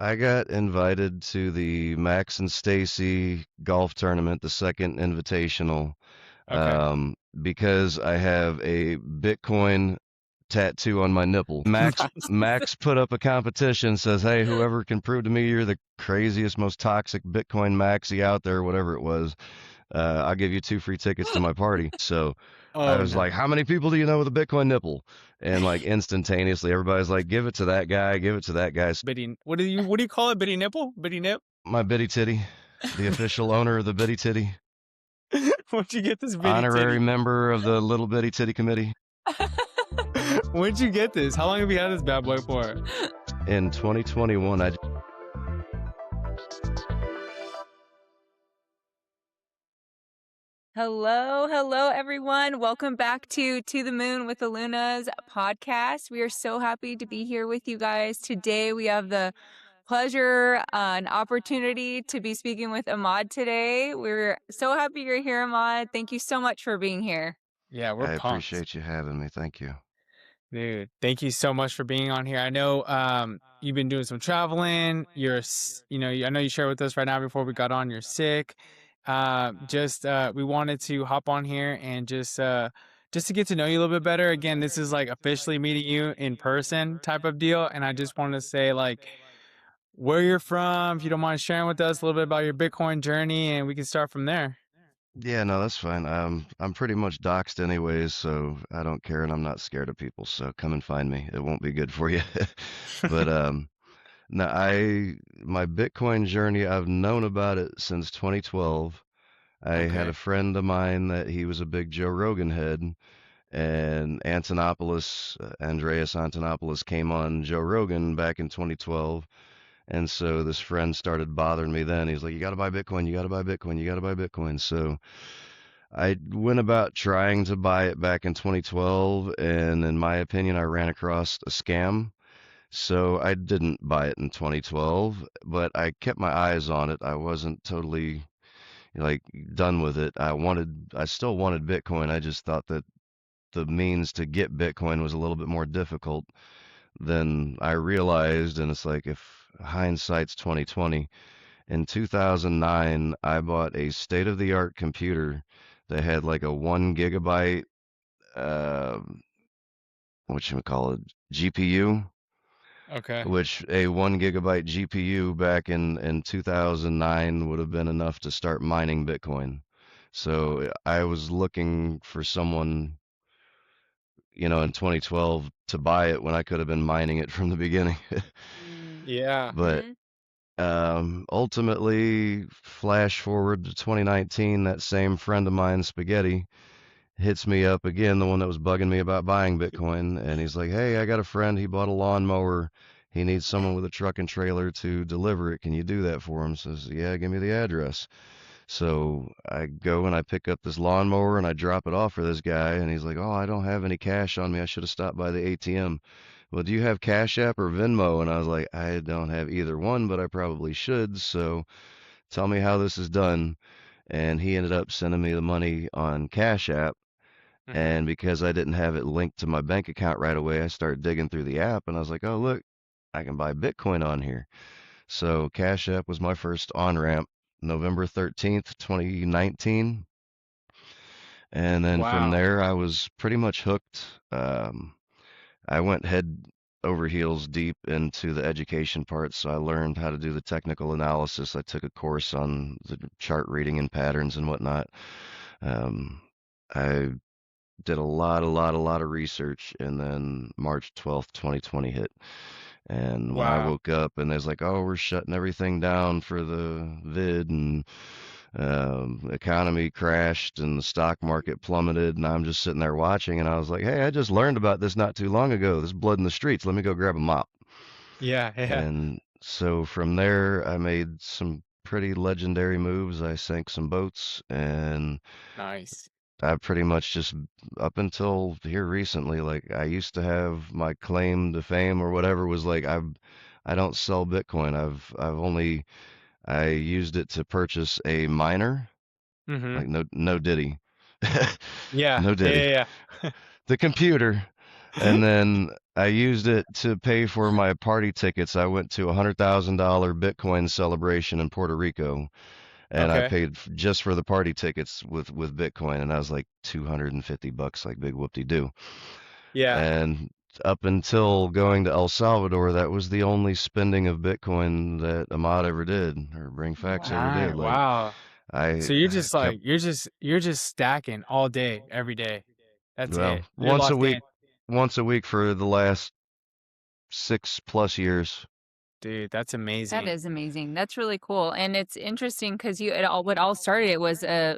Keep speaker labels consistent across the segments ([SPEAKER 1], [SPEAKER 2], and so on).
[SPEAKER 1] I got invited to the Max and Stacy golf tournament, the second invitational,
[SPEAKER 2] Okay.
[SPEAKER 1] because I have a Bitcoin tattoo on my nipple. Max put up a competition, says, "Hey, whoever can prove to me you're the craziest, most toxic Bitcoin maxi out there, whatever it was, I'll give you 2 free tickets to my party." So I
[SPEAKER 2] Oh
[SPEAKER 1] was like,
[SPEAKER 2] no.
[SPEAKER 1] "How many people do you know with a Bitcoin nipple?" And like instantaneously, everybody's like, "Give it to that guy, give it to that guy."
[SPEAKER 2] Bitty. What do you call it? Bitty nipple? Bitty nip?
[SPEAKER 1] My bitty titty, the official owner of the bitty titty,
[SPEAKER 2] Where'd you get this bitty
[SPEAKER 1] honorary
[SPEAKER 2] titty?
[SPEAKER 1] member of the little bitty titty committee.
[SPEAKER 2] Where'd you get this? How long have you had this bad boy for?
[SPEAKER 1] In 2021, I
[SPEAKER 3] Hello, everyone. Welcome back to the Moon with the Lunas podcast. We are so happy to be here with you guys today. We have the pleasure and opportunity to be speaking with Emad today. We're so happy you're here, Emad. Thank you so much for being here.
[SPEAKER 2] Yeah, we're
[SPEAKER 1] I
[SPEAKER 2] pumped.
[SPEAKER 1] appreciate you having me. Thank you.
[SPEAKER 2] Dude, thank you so much for being on here. I know you've been doing some traveling. I know you shared with us right now before we got on, you're sick. Just we wanted to hop on here and just to get to know you a little bit better. Again, this is like officially meeting you in person type of deal. And I just want to say like where you're from, if you don't mind sharing with us a little bit about your Bitcoin journey, and we can start from there.
[SPEAKER 1] Yeah, no, that's fine. I'm pretty much doxxed anyways, so I don't care, and I'm not scared of people. So come and find me. It won't be good for you. But no, my Bitcoin journey, I've known about it since 2012. I had a
[SPEAKER 2] Okay.
[SPEAKER 1] friend of mine that he was a big Joe Rogan head, and Andreas Antonopoulos came on Joe Rogan back in 2012. And so this friend started bothering me then. He's like, "You got to buy Bitcoin. You got to buy Bitcoin. You got to buy Bitcoin." So I went about trying to buy it back in 2012. And in my opinion, I ran across a scam. So I didn't buy it in 2012, but I kept my eyes on it. I wasn't totally like done with it. I still wanted Bitcoin. I just thought that the means to get Bitcoin was a little bit more difficult than I realized. And it's like, if hindsight's 2020, in 2009, I bought a state-of-the-art computer that had like a 1 gigabyte, uh, GPU,
[SPEAKER 2] Okay.
[SPEAKER 1] which a 1 gigabyte GPU back in 2009 would have been enough to start mining Bitcoin. So I was looking for someone, in 2012 to buy it when I could have been mining it from the beginning.
[SPEAKER 2] Yeah.
[SPEAKER 1] But
[SPEAKER 3] Mm-hmm.
[SPEAKER 1] ultimately, flash forward to 2019, that same friend of mine, Spaghetti, hits me up again, the one that was bugging me about buying Bitcoin. And he's like, "Hey, I got a friend. He bought a lawnmower. He needs someone with a truck and trailer to deliver it. Can you do that for him?" Says, "Yeah, give me the address." So I go and I pick up this lawnmower and I drop it off for this guy. And he's like, "Oh, I don't have any cash on me. I should have stopped by the ATM." "Well, do you have Cash App or Venmo?" And I was like, "I don't have either one, but I probably should. So tell me how this is done." And he ended up sending me the money on Cash App.
[SPEAKER 2] Hmm.
[SPEAKER 1] And because I didn't have it linked to my bank account right away, I started digging through the app and I was like, "Oh, look, I can buy Bitcoin on here." So Cash App was my first on ramp, November 13th, 2019. And then from
[SPEAKER 2] Wow.
[SPEAKER 1] there, I was pretty much hooked. I went head over heels deep into the education part. So I learned how to do the technical analysis. I took a course on the chart reading and patterns and whatnot. Um, I did a lot of research, and then March 12th, 2020 hit. And when I
[SPEAKER 2] Wow.
[SPEAKER 1] woke up and there's like, "Oh, we're shutting everything down for the vid," and economy crashed and the stock market plummeted, and I'm just sitting there watching, and I was like, "Hey, I just learned about this not too long ago. There's blood in the streets. Let me go grab a mop."
[SPEAKER 2] Yeah, yeah.
[SPEAKER 1] And so from there, I made some pretty legendary moves. I sank some boats, and
[SPEAKER 2] Nice.
[SPEAKER 1] I pretty much just, up until here recently, like I used to have my claim to fame or whatever was like, I don't sell Bitcoin. I used it to purchase a miner,
[SPEAKER 2] Mhm.
[SPEAKER 1] like no Diddy.
[SPEAKER 2] Yeah.
[SPEAKER 1] No
[SPEAKER 2] Yeah,
[SPEAKER 1] Diddy.
[SPEAKER 2] yeah, yeah.
[SPEAKER 1] The computer. And then I used it to pay for my party tickets. I went to a $100,000 Bitcoin celebration in Puerto Rico, and I
[SPEAKER 2] Okay.
[SPEAKER 1] paid just for the party tickets with Bitcoin, and I was like $250, like big whoop-de-doo.
[SPEAKER 2] Yeah.
[SPEAKER 1] And up until going to El Salvador, that was the only spending of Bitcoin that Emad ever did, or BringFacts ever
[SPEAKER 3] Wow.
[SPEAKER 1] did. Like
[SPEAKER 2] Wow.
[SPEAKER 1] I
[SPEAKER 2] So you're just
[SPEAKER 1] kept,
[SPEAKER 2] like you're just stacking all day, every day. That's
[SPEAKER 1] well,
[SPEAKER 2] it. You're locked in.
[SPEAKER 1] once a week for the last 6+ years.
[SPEAKER 2] Dude, that's
[SPEAKER 3] That
[SPEAKER 2] amazing.
[SPEAKER 3] is amazing. That's really cool. And it's interesting because what all started it was a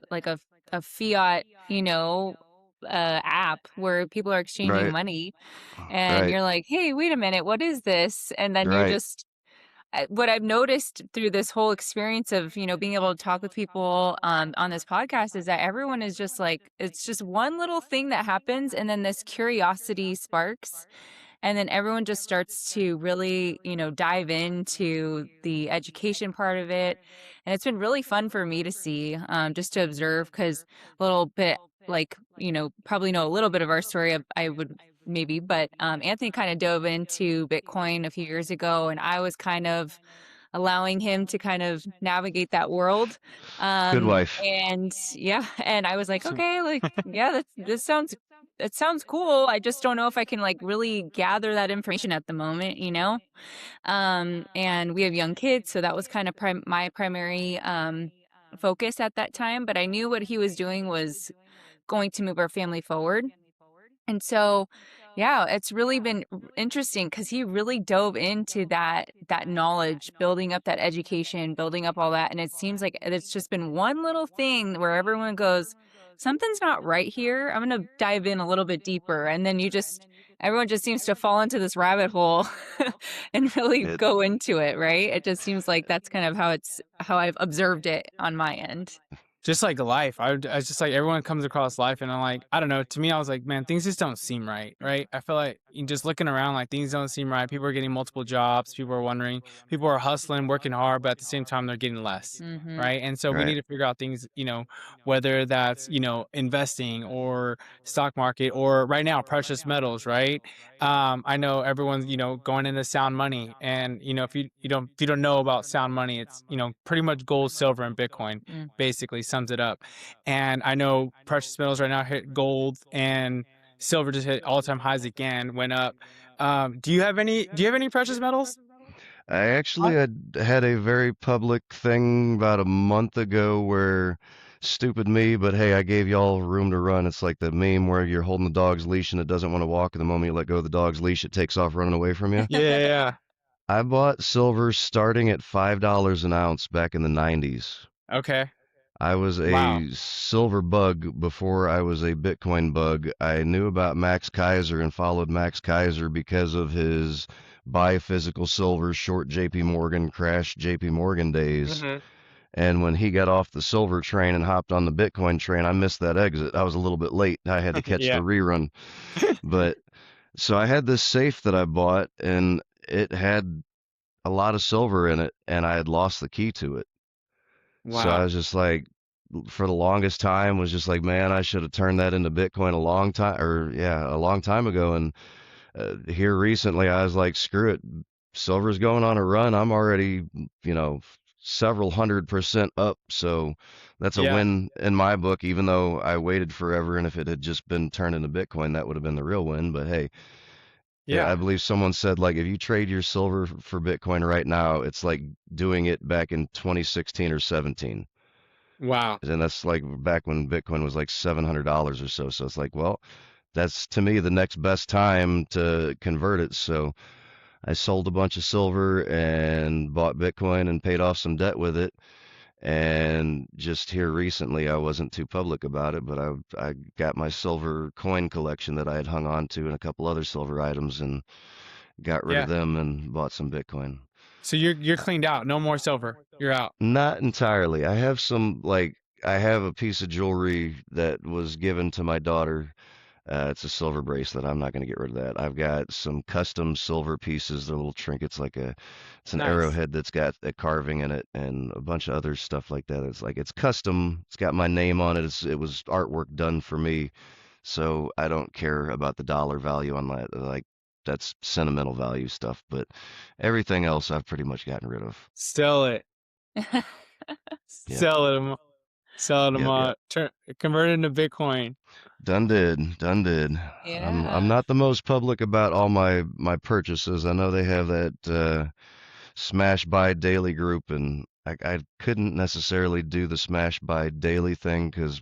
[SPEAKER 3] fiat, app where people are exchanging
[SPEAKER 1] Right,
[SPEAKER 3] money, and
[SPEAKER 1] right,
[SPEAKER 3] you're like, "Hey, wait a minute, what is this?" And then you're
[SPEAKER 1] right.
[SPEAKER 3] just what I've noticed through this whole experience of, being able to talk with people on this podcast is that everyone is just like, it's just one little thing that happens, and then this curiosity sparks. And then everyone just starts to really, dive into the education part of it. And it's been really fun for me to see, just to observe, because a little bit like, probably know a little bit of our story. I would maybe, but Anthony kind of dove into Bitcoin a few years ago, and I was kind of allowing him to kind of navigate that world.
[SPEAKER 1] Good wife.
[SPEAKER 3] And yeah, and I was like,
[SPEAKER 2] So,
[SPEAKER 3] okay, like, yeah, that sounds cool. I just don't know if I can like really gather that information at the moment. And we have young kids, so that was kind of my primary focus at that time. But I knew what he was doing was going to move our family forward. And so, yeah, it's really been interesting because he really dove into that knowledge, building up that education, building up all that. And it seems like it's just been one little thing where everyone goes, something's not right here. I'm going to dive in a little bit deeper. And then everyone just seems to fall into this rabbit hole and really
[SPEAKER 1] It
[SPEAKER 3] go into it, right? It just seems like that's kind of how I've observed it on my end.
[SPEAKER 2] just like life, I was just like everyone comes across life, and I'm like, I don't know. To me, I was like, man, things just don't seem right, right? I feel like you just looking around, like things don't seem right. People are getting multiple jobs. People are wondering. People are hustling, working hard, but at the same time, they're getting less,
[SPEAKER 3] Hmm.
[SPEAKER 2] right? And so we
[SPEAKER 1] right.
[SPEAKER 2] need to figure out things, whether that's investing or stock market or right now precious metals, right? I know everyone's going into sound money, and if you don't know about sound money, it's pretty much gold, silver, and Bitcoin basically sums it up. And I know precious metals right now hit gold and silver just hit all-time highs again, went up. Do you have any precious metals?
[SPEAKER 1] I actually had a very public thing about a month ago where stupid me, but hey, I gave y'all room to run. It's like the meme where you're holding the dog's leash and it doesn't want to walk, and the moment you let go of the dog's leash, it takes off running away from you.
[SPEAKER 2] Yeah.
[SPEAKER 1] I bought silver starting at $5 an ounce back in the 90s.
[SPEAKER 2] Okay.
[SPEAKER 1] I was
[SPEAKER 2] Wow.
[SPEAKER 1] a silver bug before I was a Bitcoin bug. I knew about Max Kaiser and followed Max Kaiser because of his buy physical silver short JP Morgan crash JP Morgan days.
[SPEAKER 2] Hmm.
[SPEAKER 1] And when he got off the silver train and hopped on the Bitcoin train, I missed that exit. I was a little bit late. I had to catch the
[SPEAKER 2] Yeah.
[SPEAKER 1] rerun. But so I had this safe that I bought and it had a lot of silver in it and I had lost the key to it. So I
[SPEAKER 2] Wow.
[SPEAKER 1] was just like, for the longest time, was just like, man, I should have turned that into Bitcoin a long time, or yeah, a long time ago. And here recently, I was like, screw it, silver's going on a run. I'm already, several 100% up. So that's a
[SPEAKER 2] Yeah.
[SPEAKER 1] win in my book, even though I waited forever. And if it had just been turned into Bitcoin, that would have been the real win. But hey, I
[SPEAKER 2] Yeah.
[SPEAKER 1] believe someone said like if you trade your silver for Bitcoin right now, it's like doing it back in 2016 or 17.
[SPEAKER 2] Wow.
[SPEAKER 1] And that's like back when Bitcoin was like $700 or so. So it's like, well, that's to me the next best time to convert it. So I sold a bunch of silver and bought Bitcoin and paid off some debt with it. And just here recently, I wasn't too public about it, but I got my silver coin collection that I had hung on to and a couple other silver items and got rid of
[SPEAKER 2] Yeah.
[SPEAKER 1] them and bought some Bitcoin.
[SPEAKER 2] So you're cleaned out. No more silver. You're out.
[SPEAKER 1] Not entirely. I have some like I have a piece of jewelry that was given to my daughter. It's a silver bracelet. I'm not going to get rid of that. I've got some custom silver pieces, the little trinkets, it's an
[SPEAKER 2] Nice.
[SPEAKER 1] arrowhead that's got a carving in it, and a bunch of other stuff like that. It's like it's custom. It's got my name on it. It was artwork done for me. So I don't care about the dollar value on that. Like that's sentimental value stuff, but everything else I've pretty much gotten rid of.
[SPEAKER 2] Sell it.
[SPEAKER 1] Yep.
[SPEAKER 2] Sell it. Sell them.
[SPEAKER 1] Yep. Yep.
[SPEAKER 2] Convert it into Bitcoin.
[SPEAKER 1] Done did. Done did. I'm
[SPEAKER 3] Yeah.
[SPEAKER 1] not the most public about all my purchases. I know they have that smash buy daily group, and I couldn't necessarily do the smash buy daily thing because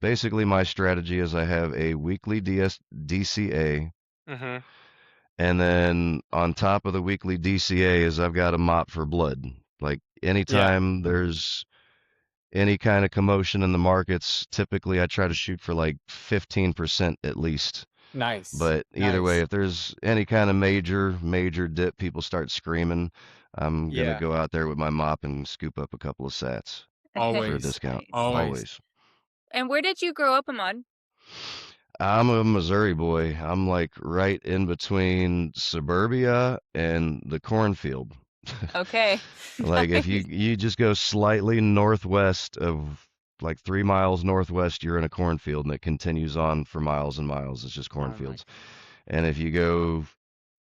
[SPEAKER 1] basically my strategy is I have a weekly DCA,
[SPEAKER 2] Mm-hmm.
[SPEAKER 1] and then on top of the weekly DCA is I've got a mop for blood. Like
[SPEAKER 2] Yeah.
[SPEAKER 1] anytime there's any kind of commotion in the markets, typically I try to shoot for like 15% at least.
[SPEAKER 2] Nice.
[SPEAKER 1] But either way,
[SPEAKER 2] Nice.
[SPEAKER 1] if there's any kind of major dip, people start screaming, I'm gonna
[SPEAKER 2] Yeah.
[SPEAKER 1] go out there with my mop and scoop up a couple of sats for a
[SPEAKER 2] Always.
[SPEAKER 1] discount.
[SPEAKER 3] Nice.
[SPEAKER 2] Always.
[SPEAKER 1] Always.
[SPEAKER 3] And where did you grow up, Emad?
[SPEAKER 1] I'm a Missouri boy. I'm like right in between suburbia and the cornfield.
[SPEAKER 3] Okay.
[SPEAKER 1] Like if
[SPEAKER 3] Nice.
[SPEAKER 1] you just go slightly northwest of like 3 miles northwest, you're in a cornfield and it continues on for miles and miles. It's just
[SPEAKER 2] Oh my.
[SPEAKER 1] cornfields. And if you go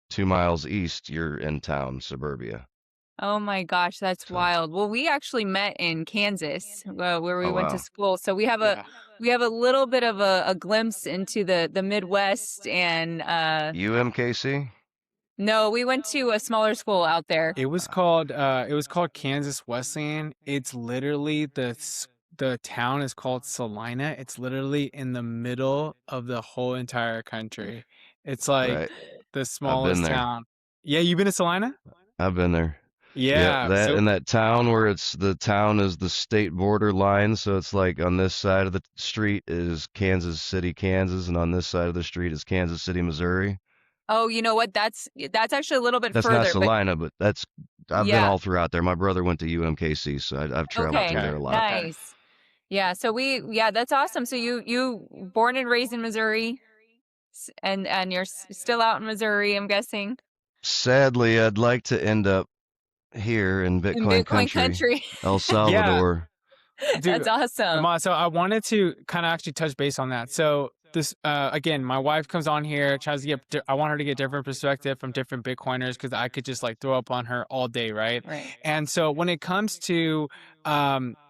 [SPEAKER 1] 2 miles east, you're in town, suburbia.
[SPEAKER 3] Oh my gosh, that's
[SPEAKER 1] So,
[SPEAKER 3] wild. Well, we actually met in Kansas, where we
[SPEAKER 1] oh
[SPEAKER 3] went to
[SPEAKER 1] wow.
[SPEAKER 3] school. So
[SPEAKER 2] Yeah.
[SPEAKER 3] we have a little bit of a glimpse into the Midwest. And
[SPEAKER 1] UMKC?
[SPEAKER 3] no, we went to a smaller school out there.
[SPEAKER 2] It was called Kansas Wesleyan. It's literally the town is called Salina. It's literally in the middle of the whole entire country. It's like
[SPEAKER 1] Right.
[SPEAKER 2] the
[SPEAKER 1] I've been
[SPEAKER 2] smallest
[SPEAKER 1] there.
[SPEAKER 2] town. Yeah, you been to Salina?
[SPEAKER 1] I've been there. Yep,
[SPEAKER 2] Yeah.
[SPEAKER 1] that
[SPEAKER 2] So
[SPEAKER 1] in that town where it's the town is the state border line, so it's like on this side of the street is Kansas City, Kansas, and on this side of the street is Kansas City, Missouri.
[SPEAKER 3] Oh, you know what? That's actually a little bit
[SPEAKER 1] That's not
[SPEAKER 3] further, but
[SPEAKER 1] Salina, but that's I've been
[SPEAKER 3] yeah.
[SPEAKER 1] all throughout there. My brother went to UMKC, so I've traveled through
[SPEAKER 3] Okay.
[SPEAKER 1] there
[SPEAKER 2] okay.
[SPEAKER 1] a lot.
[SPEAKER 2] Okay.
[SPEAKER 3] Nice. Yeah. So yeah, that's awesome. So you born and raised in Missouri, and you're still out in Missouri, I'm guessing,
[SPEAKER 1] Sadly, I'd like to end up here in
[SPEAKER 3] in
[SPEAKER 1] Bitcoin
[SPEAKER 3] Bitcoin
[SPEAKER 1] country,
[SPEAKER 3] country.
[SPEAKER 1] El
[SPEAKER 2] Yeah,
[SPEAKER 1] Salvador.
[SPEAKER 2] dude.
[SPEAKER 3] That's awesome.
[SPEAKER 2] Amma, so I wanted to kind of actually touch base on that. So this again, my wife comes on here, tries to I want her to get different perspective from different Bitcoiners because I could just like throw up on her all day, right?
[SPEAKER 3] Right.
[SPEAKER 2] And so when it comes to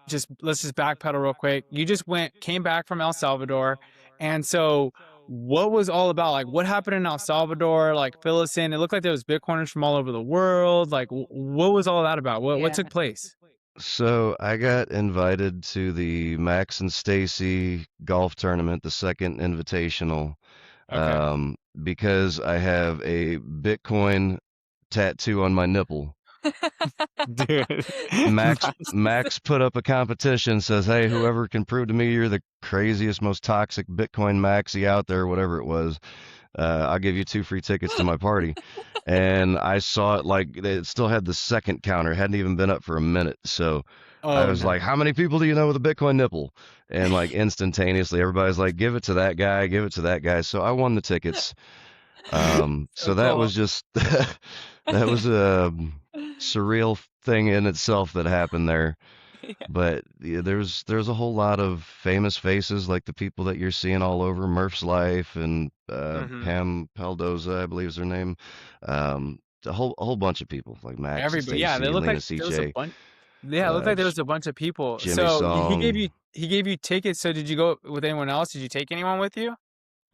[SPEAKER 2] just let's just backpedal real quick. You just came back from El Salvador, and so what was all about? Like what happened in El Salvador? Like fill us in. It looked like there was Bitcoiners from all over the world. Like what was all that about? What
[SPEAKER 3] Yeah.
[SPEAKER 2] took place?
[SPEAKER 1] So I got invited to the Max and Stacy golf tournament, the second invitational,
[SPEAKER 2] Okay.
[SPEAKER 1] because I have a Bitcoin tattoo on my nipple.
[SPEAKER 2] Dude.
[SPEAKER 1] Max
[SPEAKER 2] Nice.
[SPEAKER 1] Max put up a competition, says, "Hey, whoever can prove to me you're the craziest, most toxic Bitcoin maxi out there, whatever it was, I'll give you 2 free tickets to my party." And I saw it like it still had the second counter, hadn't even been up for a minute. So I
[SPEAKER 2] Oh
[SPEAKER 1] was like,
[SPEAKER 2] no.
[SPEAKER 1] "How many people do you know with a Bitcoin nipple?" And like instantaneously, everybody's like, "Give it to that guy, give it to that guy." So I won the tickets.
[SPEAKER 2] So
[SPEAKER 1] So that
[SPEAKER 2] cool.
[SPEAKER 1] was just that was a surreal thing in itself that happened there.
[SPEAKER 3] Yeah.
[SPEAKER 1] But yeah, there's a whole lot of famous faces like the people that you're seeing all over Murph's Life and
[SPEAKER 2] Mhm.
[SPEAKER 1] Pam Paldoza, I believe is her name. A whole bunch of people like Max and
[SPEAKER 2] Everybody, yeah, they
[SPEAKER 1] Stacy,
[SPEAKER 2] look like
[SPEAKER 1] Lena
[SPEAKER 2] there was a
[SPEAKER 1] CJ,
[SPEAKER 2] bunch. Yeah, it looked
[SPEAKER 1] uh,
[SPEAKER 2] like there
[SPEAKER 1] J-
[SPEAKER 2] was a bunch of people.
[SPEAKER 1] Jimmy
[SPEAKER 2] So
[SPEAKER 1] Song.
[SPEAKER 2] he gave you tickets. So did you go with anyone else? Did you take anyone with you?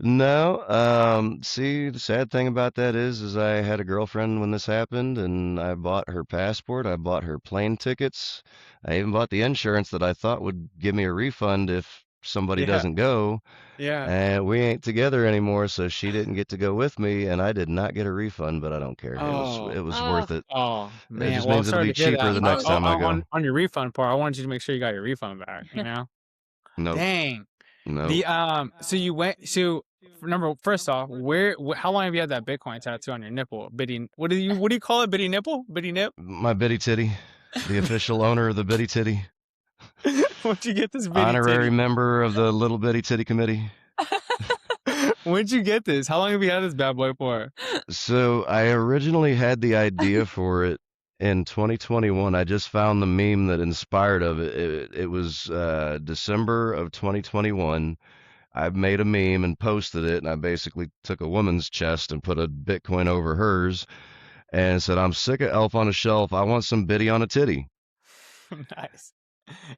[SPEAKER 1] No, see, the sad thing about that is I had a girlfriend when this happened, and I bought her passport, I bought her plane tickets, I even bought the insurance that I thought would give me a refund if somebody
[SPEAKER 2] Yeah,
[SPEAKER 1] doesn't go.
[SPEAKER 2] yeah.
[SPEAKER 1] And we ain't together anymore, so she didn't get to go with me, and I did not get a refund, but I don't care. It
[SPEAKER 2] Oh,
[SPEAKER 1] was
[SPEAKER 3] Oh,
[SPEAKER 1] worth it.
[SPEAKER 2] oh
[SPEAKER 1] It
[SPEAKER 2] man.
[SPEAKER 1] just
[SPEAKER 2] Well, I'm
[SPEAKER 1] means it'll
[SPEAKER 2] sorry
[SPEAKER 1] be
[SPEAKER 2] to hear
[SPEAKER 1] cheaper
[SPEAKER 2] that.
[SPEAKER 1] the
[SPEAKER 3] you
[SPEAKER 1] next
[SPEAKER 3] know,
[SPEAKER 1] time I go.
[SPEAKER 2] On your refund part, I wanted you to make sure you got your refund back. You know.
[SPEAKER 1] Nope,
[SPEAKER 2] Dang.
[SPEAKER 1] nope.
[SPEAKER 2] So you went. So first off, how long have you had that Bitcoin tattoo on your nipple? Bitty. What do you call it? Bitty nipple? Bitty nip?
[SPEAKER 1] My Bitty Titty, the official owner of the Bitty Titty,
[SPEAKER 2] Where'd you get this bitty
[SPEAKER 1] honorary
[SPEAKER 2] titty?
[SPEAKER 1] member of the Little Bitty Titty Committee.
[SPEAKER 2] Where'd you get this? How long have you had this bad boy for?
[SPEAKER 1] So I originally had the idea for it in 2021. I just found the meme that inspired of it. It was December of 2021. I made a meme and posted it, and I basically took a woman's chest and put a Bitcoin over hers and said, "I'm sick of elf on a shelf. I want some bitty on a titty."
[SPEAKER 2] Nice.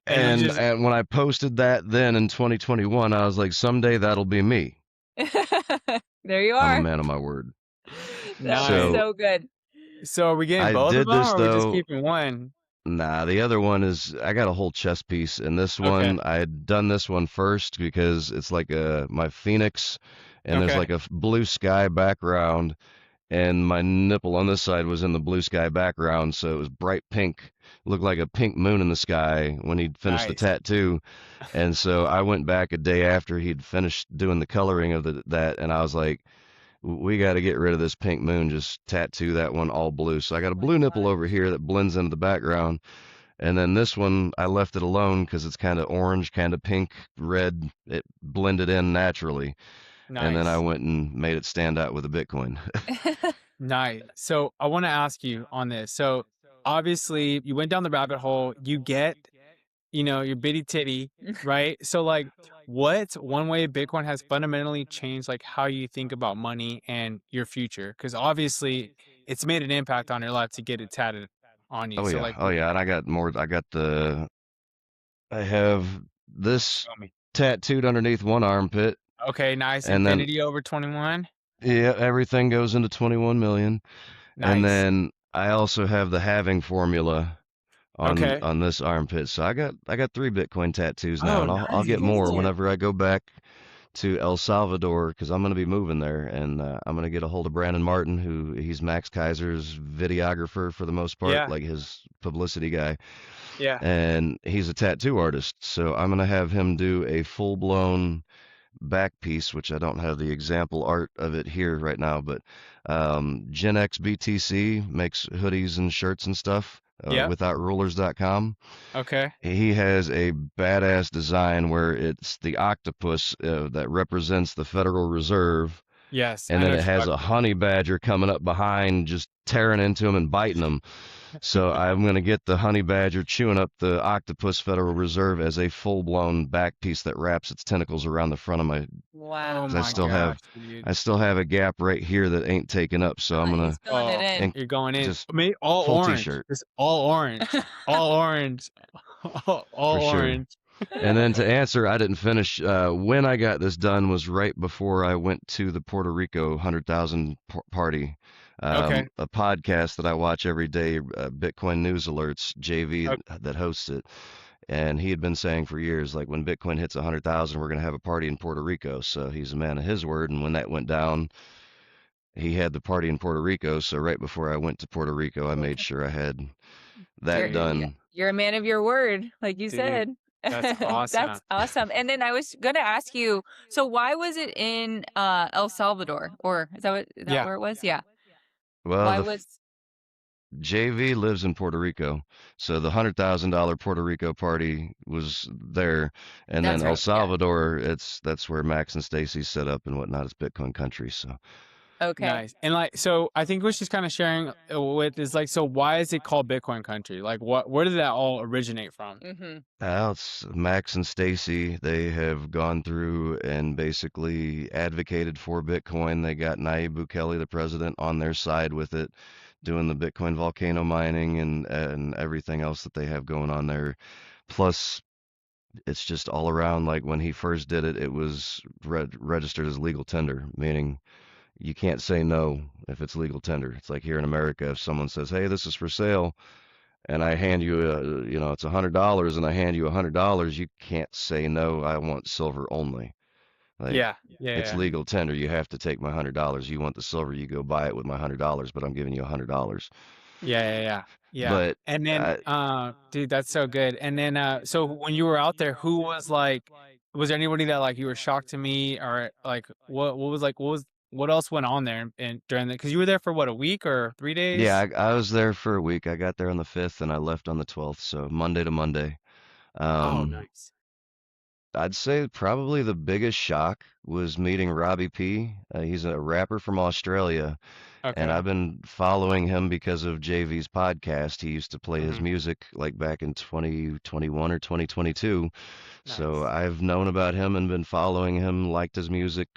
[SPEAKER 2] And you
[SPEAKER 1] And
[SPEAKER 2] just
[SPEAKER 1] and when I posted that then in 2021, I was like, someday that'll be me.
[SPEAKER 3] There you
[SPEAKER 1] I'm a
[SPEAKER 3] are.
[SPEAKER 1] man of my word.
[SPEAKER 3] That was
[SPEAKER 2] nice.
[SPEAKER 1] So
[SPEAKER 3] so good.
[SPEAKER 2] So are we getting
[SPEAKER 1] I
[SPEAKER 2] both of
[SPEAKER 1] did
[SPEAKER 2] them,
[SPEAKER 1] this
[SPEAKER 2] or are we just
[SPEAKER 1] though.
[SPEAKER 2] keeping one?
[SPEAKER 1] Nah, the other one is I got a whole chess piece, and this
[SPEAKER 2] Okay.
[SPEAKER 1] one I had done this one first because it's like my phoenix, and there's
[SPEAKER 2] Okay.
[SPEAKER 1] like a blue sky background, and my nipple on this side was in the blue sky background, so it was bright pink, looked like a pink moon in the sky when he'd finished the
[SPEAKER 2] Nice.
[SPEAKER 1] tattoo. And so I went back a day after he'd finished doing the coloring of that, and I was like, we got to get rid of this pink moon, just tattoo that one all blue. So I got a blue nipple over here that blends into the background. And then this one, I left it alone because it's kind of orange, kind of pink, red. It blended in naturally. And then I
[SPEAKER 2] Nice.
[SPEAKER 1] went and made it stand out with a Bitcoin.
[SPEAKER 2] Nice. So I want to ask you on this. So obviously you went down the rabbit hole, you get, your bitty titty, right? So like what's one way Bitcoin has fundamentally changed like how you think about money and your future? Because obviously it's made an impact on your life to get it tatted on you.
[SPEAKER 1] Oh
[SPEAKER 2] So
[SPEAKER 1] yeah,
[SPEAKER 2] like
[SPEAKER 1] oh yeah, and I got more. I have this
[SPEAKER 2] show me.
[SPEAKER 1] tattooed underneath one armpit,
[SPEAKER 2] Okay, nice.
[SPEAKER 1] and then
[SPEAKER 2] Infinity over 21.
[SPEAKER 1] yeah, everything goes into 21 million. And
[SPEAKER 2] Nice.
[SPEAKER 1] then I also have the halving formula on
[SPEAKER 2] Okay.
[SPEAKER 1] on this armpit. So I got 3 Bitcoin tattoos now,
[SPEAKER 2] Oh,
[SPEAKER 1] and I'll get
[SPEAKER 2] nice.
[SPEAKER 1] more
[SPEAKER 3] Cool.
[SPEAKER 1] whenever I go back to El Salvador because I'm gonna be moving there, and I'm gonna get a hold of Brandon Martin, who he's Max Kaiser's videographer for the most part,
[SPEAKER 2] Yeah.
[SPEAKER 1] like his publicity guy,
[SPEAKER 2] Yeah.
[SPEAKER 1] and he's a tattoo artist. So I'm gonna have him do a full blown back piece, which I don't have the example art of it here right now, but Gen X BTC makes hoodies and shirts and stuff.
[SPEAKER 2] Yep.
[SPEAKER 1] Withoutrulers.com.
[SPEAKER 2] Okay.
[SPEAKER 1] He has a badass design where it's the octopus that represents the Federal Reserve,
[SPEAKER 2] Yes,
[SPEAKER 1] and
[SPEAKER 2] I know
[SPEAKER 1] then
[SPEAKER 2] what
[SPEAKER 1] it
[SPEAKER 2] you're
[SPEAKER 1] has a
[SPEAKER 2] talking
[SPEAKER 1] honey badger coming up behind, just tearing into him and biting him. So I'm going to get the honey badger chewing up the octopus Federal Reserve as a full-blown back piece that wraps its tentacles around the front of my.
[SPEAKER 2] Oh
[SPEAKER 3] Wow.
[SPEAKER 1] 'Cause
[SPEAKER 2] my gosh, dude.
[SPEAKER 1] I still have a gap right here that ain't taken up. So I'm
[SPEAKER 3] He's
[SPEAKER 1] gonna
[SPEAKER 3] filling it
[SPEAKER 2] Oh,
[SPEAKER 3] in.
[SPEAKER 1] and
[SPEAKER 2] you're going in.
[SPEAKER 1] just
[SPEAKER 2] All
[SPEAKER 1] full
[SPEAKER 2] orange.
[SPEAKER 1] T-shirt
[SPEAKER 2] Just all orange. All orange.
[SPEAKER 1] for
[SPEAKER 2] All
[SPEAKER 1] sure.
[SPEAKER 2] orange.
[SPEAKER 1] And then to answer, I didn't finish. When I got this done was right before I went to the Puerto Rico 100,000 party.
[SPEAKER 2] Okay.
[SPEAKER 1] A podcast that I watch every day, Bitcoin News Alerts, JV
[SPEAKER 2] o-
[SPEAKER 1] that hosts it. And he had been saying for years, like when Bitcoin hits 100,000, we're going to have a party in Puerto Rico. So he's a man of his word. And when that went down, he had the party in Puerto Rico. So right before I went to Puerto Rico, I made sure I had that
[SPEAKER 2] Dude,
[SPEAKER 1] done.
[SPEAKER 3] You're a man of your word, like you
[SPEAKER 2] dude,
[SPEAKER 3] said.
[SPEAKER 2] that's awesome.
[SPEAKER 3] That's awesome. And then I was gonna ask you, so why was it in El Salvador? Or is that
[SPEAKER 2] Yeah.
[SPEAKER 3] where it was? Yeah.
[SPEAKER 1] Well,
[SPEAKER 3] Why
[SPEAKER 1] the
[SPEAKER 3] was
[SPEAKER 1] JV lives in Puerto Rico, so the $100,000 Puerto Rico party was there, and then
[SPEAKER 3] that's
[SPEAKER 1] El
[SPEAKER 3] right. Yeah.
[SPEAKER 1] Salvador, that's where Max and Stacy set up and whatnot. It's Bitcoin country, so
[SPEAKER 3] Okay.
[SPEAKER 2] Nice. And like, so I think what she's kind of sharing with is like, so why is it called Bitcoin country? Like where did that all originate from?
[SPEAKER 3] Mm-hmm.
[SPEAKER 1] it's Max and Stacy. They have gone through and basically advocated for Bitcoin. They got Nayib Bukele, the president, on their side with it, doing the Bitcoin volcano mining and everything else that they have going on there. Plus, it's just all around. Like when he first did it, it was registered as legal tender, meaning you can't say no if it's legal tender. It's like here in America, if someone says, "Hey, this is for sale," and I hand you it's $100, and I hand you $100, you can't say no. I want silver only. Like
[SPEAKER 2] Yeah. Yeah.
[SPEAKER 1] it's
[SPEAKER 2] Yeah.
[SPEAKER 1] legal tender. You have to take my $100. You want the silver, you go buy it with my $100, but I'm giving you $100.
[SPEAKER 2] Yeah. Yeah. Yeah. Yeah.
[SPEAKER 1] But
[SPEAKER 2] And then, dude, that's so good. And then, so when you were out there, who was like, was there anybody that like you were shocked to meet, or like what else went on there and during the, because you were there for what, a week or 3 days?
[SPEAKER 1] yeah, I was there for a week. I got there on the 5th and I left on the 12th, so Monday to Monday.
[SPEAKER 2] Oh,
[SPEAKER 1] Um,
[SPEAKER 2] nice.
[SPEAKER 1] I'd say probably the biggest shock was meeting Robbie P. He's a rapper from Australia, and
[SPEAKER 2] Okay.
[SPEAKER 1] I've been following him because of JV's podcast. He used to play his
[SPEAKER 2] Hmm.
[SPEAKER 1] music like back in 2021 or 2022. So
[SPEAKER 2] Nice.
[SPEAKER 1] I've known about him and been following him, liked his music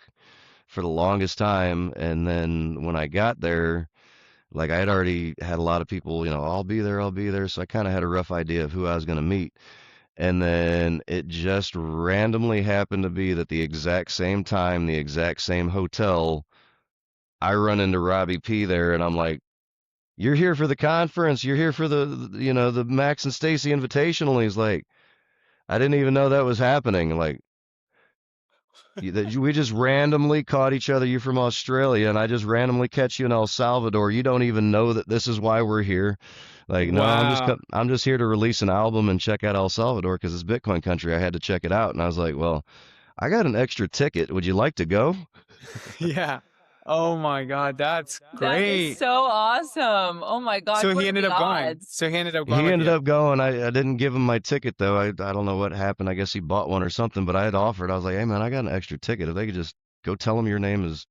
[SPEAKER 1] for the longest time. And then when I got there, like I had already had a lot of people, I'll be there, I'll be there. So I kind of had a rough idea of who I was going to meet. And then it just randomly happened to be that the exact same time, the exact same hotel, I run into Robbie P there and I'm like, "You're here for the conference. You're here for the Max and Stacy Invitational." And he's like, "I didn't even know that was happening." Like, we just randomly caught each other. You're from Australia, and I just randomly catch you in El Salvador. You don't even know that this is why we're here. Like, no,
[SPEAKER 2] Wow.
[SPEAKER 1] I'm just here to release an album and check out El Salvador because it's Bitcoin country. I had to check it out, and I was like, well, I got an extra ticket. Would you like to go?
[SPEAKER 2] Yeah. Oh my God, that's
[SPEAKER 3] That is
[SPEAKER 2] great.
[SPEAKER 3] so awesome. Oh my gosh,
[SPEAKER 2] So
[SPEAKER 3] what
[SPEAKER 2] he
[SPEAKER 3] are
[SPEAKER 2] ended
[SPEAKER 3] the
[SPEAKER 2] up going.
[SPEAKER 3] odds?
[SPEAKER 2] So he ended up going
[SPEAKER 1] He
[SPEAKER 2] with
[SPEAKER 1] ended
[SPEAKER 2] you.
[SPEAKER 1] up going. I didn't give him my ticket though. I don't know what happened. I guess he bought one or something. But I had offered. I was like, hey man, I got an extra ticket. If they could just go tell him your name is,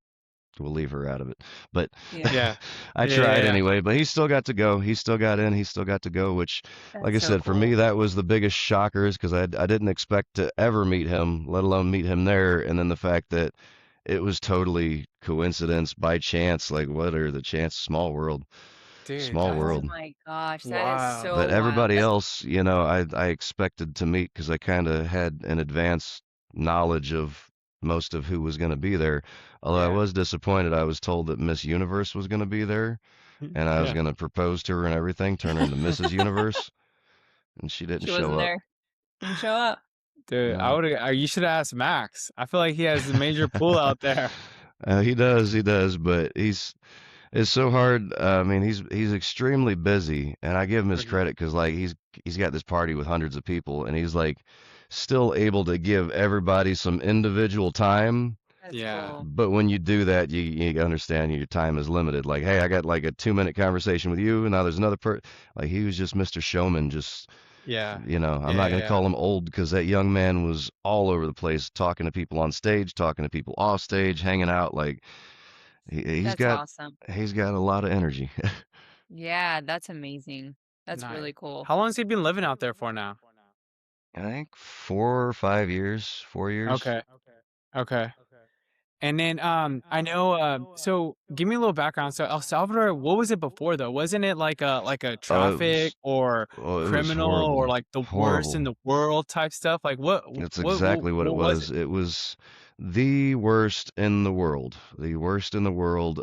[SPEAKER 1] we'll leave her out of it. But
[SPEAKER 3] Yeah,
[SPEAKER 2] Yeah.
[SPEAKER 1] I
[SPEAKER 2] Yeah.
[SPEAKER 1] tried
[SPEAKER 2] Yeah.
[SPEAKER 1] anyway. But he still got to go. He still got in. He still got to go. Which, like
[SPEAKER 3] that's
[SPEAKER 1] I
[SPEAKER 3] so
[SPEAKER 1] said, for me
[SPEAKER 3] cool.
[SPEAKER 1] that was the biggest shockers because I didn't expect to ever meet him, let alone meet him there. And then the fact that it was totally coincidence by chance. Like what are the chances? Small world.
[SPEAKER 2] Dude,
[SPEAKER 1] Small
[SPEAKER 2] that's
[SPEAKER 3] Oh
[SPEAKER 1] world.
[SPEAKER 3] my gosh, that is
[SPEAKER 2] wow.
[SPEAKER 3] so
[SPEAKER 1] But
[SPEAKER 3] wild.
[SPEAKER 1] everybody
[SPEAKER 3] That's
[SPEAKER 1] else, I expected to meet because I kind of had an advanced knowledge of most of who was going to be there. Although I
[SPEAKER 2] Yeah.
[SPEAKER 1] was disappointed, I was told that Miss Universe was going to be there, and I was
[SPEAKER 2] Yeah.
[SPEAKER 1] going to propose to her and everything, turn her into Mrs. Universe, and she didn't
[SPEAKER 3] she
[SPEAKER 1] show
[SPEAKER 3] wasn't
[SPEAKER 1] up.
[SPEAKER 3] there. Didn't show up.
[SPEAKER 2] Dude, I
[SPEAKER 1] No.
[SPEAKER 2] would. You should ask Max. I feel like he has a major pool out there.
[SPEAKER 1] He does, but it's so hard. I mean, he's extremely busy, and I give him his
[SPEAKER 2] Mhm.
[SPEAKER 1] credit because like he's got this party with hundreds of people, and he's like still able to give everybody some individual time.
[SPEAKER 3] That's
[SPEAKER 2] Yeah.
[SPEAKER 3] cool.
[SPEAKER 1] But when you do that, you understand your time is limited. Like, hey, I got like a 2 minute conversation with you, and now there's another Like he was just Mr. Showman. Just
[SPEAKER 2] Yeah.
[SPEAKER 1] I'm
[SPEAKER 2] Yeah.
[SPEAKER 1] not gonna
[SPEAKER 2] Yeah.
[SPEAKER 1] call him old because that young man was all over the place, talking to people on stage, talking to people off stage, hanging out. Like he's
[SPEAKER 3] That's
[SPEAKER 1] got
[SPEAKER 3] awesome.
[SPEAKER 1] he's got a lot of energy.
[SPEAKER 3] Yeah, that's amazing. That's
[SPEAKER 2] Nice.
[SPEAKER 3] really cool.
[SPEAKER 2] How long has he been living out there for now?
[SPEAKER 1] I think 4 or 5 years, 4 years.
[SPEAKER 2] Okay. Okay. And then I know so give me a little background. So El Salvador, what was it before though? Wasn't it like a
[SPEAKER 1] Oh,
[SPEAKER 2] traffic or
[SPEAKER 1] it was
[SPEAKER 2] criminal or
[SPEAKER 1] horrible,
[SPEAKER 2] like the worst in
[SPEAKER 1] horrible.
[SPEAKER 2] the world type stuff? Like
[SPEAKER 1] That's exactly what it
[SPEAKER 2] what was
[SPEAKER 1] was.
[SPEAKER 2] it?
[SPEAKER 1] It was the worst in the world. The worst in the world.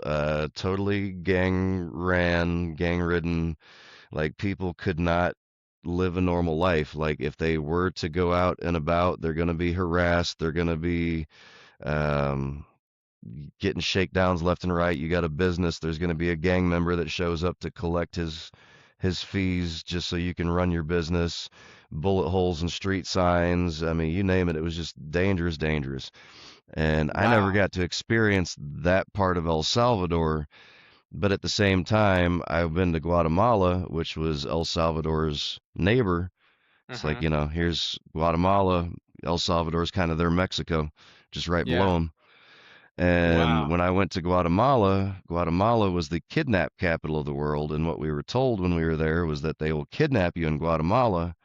[SPEAKER 1] Totally gang ridden. Like people could not live a normal life. Like if they were to go out and about, they're going to be harassed. They're going to be um, getting shakedowns left and right. You got a business, there's going to be a gang member that shows up to collect his fees just so you can run your business. Bullet holes and street signs. I mean, you name it. It was just dangerous, dangerous. And I never
[SPEAKER 2] Wow.
[SPEAKER 1] got to experience that part of El Salvador. But at the same time, I've been to Guatemala, which was El Salvador's neighbor. It's like,
[SPEAKER 2] Mhm.
[SPEAKER 1] here's Guatemala. El Salvador's kind of their Mexico, just right below
[SPEAKER 2] Yeah.
[SPEAKER 1] them. And
[SPEAKER 2] Wow.
[SPEAKER 1] when I went to Guatemala, Guatemala was the kidnap capital of the world. And what we were told when we were there was that they will kidnap you in Guatemala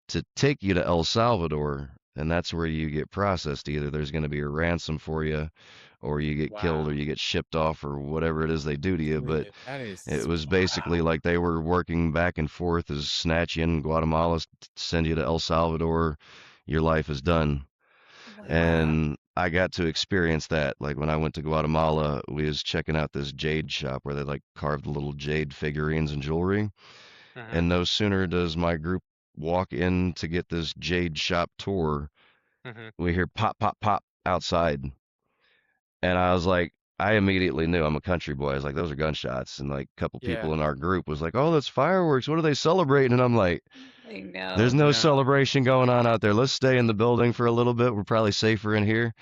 [SPEAKER 1] to take you to El Salvador. And that's where you get processed. Either there's going to be a ransom for you, or you get killed, or
[SPEAKER 2] Wow.
[SPEAKER 1] you get shipped off, or whatever it is they do to you. But
[SPEAKER 2] Dude, that
[SPEAKER 1] it
[SPEAKER 2] is
[SPEAKER 1] was basically
[SPEAKER 2] wow.
[SPEAKER 1] like they were working back and forth as snatch you in Guatemala, send you to El Salvador. Your life is done.
[SPEAKER 3] Wow.
[SPEAKER 2] Wow.
[SPEAKER 1] And I got to experience that. Like when I went to Guatemala, we was checking out this jade shop where they like carved little jade figurines and jewelry.
[SPEAKER 2] Mhm.
[SPEAKER 1] And no sooner does my group walk in to get this jade shop tour,
[SPEAKER 2] Mhm.
[SPEAKER 1] we hear pop, pop, pop outside. And I was like, I immediately knew I'm a country boy. I was like, those are gunshots. And like a couple people
[SPEAKER 2] Yeah.
[SPEAKER 1] in our group was like, oh, that's fireworks. What are they celebrating? And I'm like,
[SPEAKER 3] I
[SPEAKER 1] there's
[SPEAKER 3] know.
[SPEAKER 1] no
[SPEAKER 2] No.
[SPEAKER 1] celebration going on out there. Let's stay in the building for a little bit. We're probably safer in here.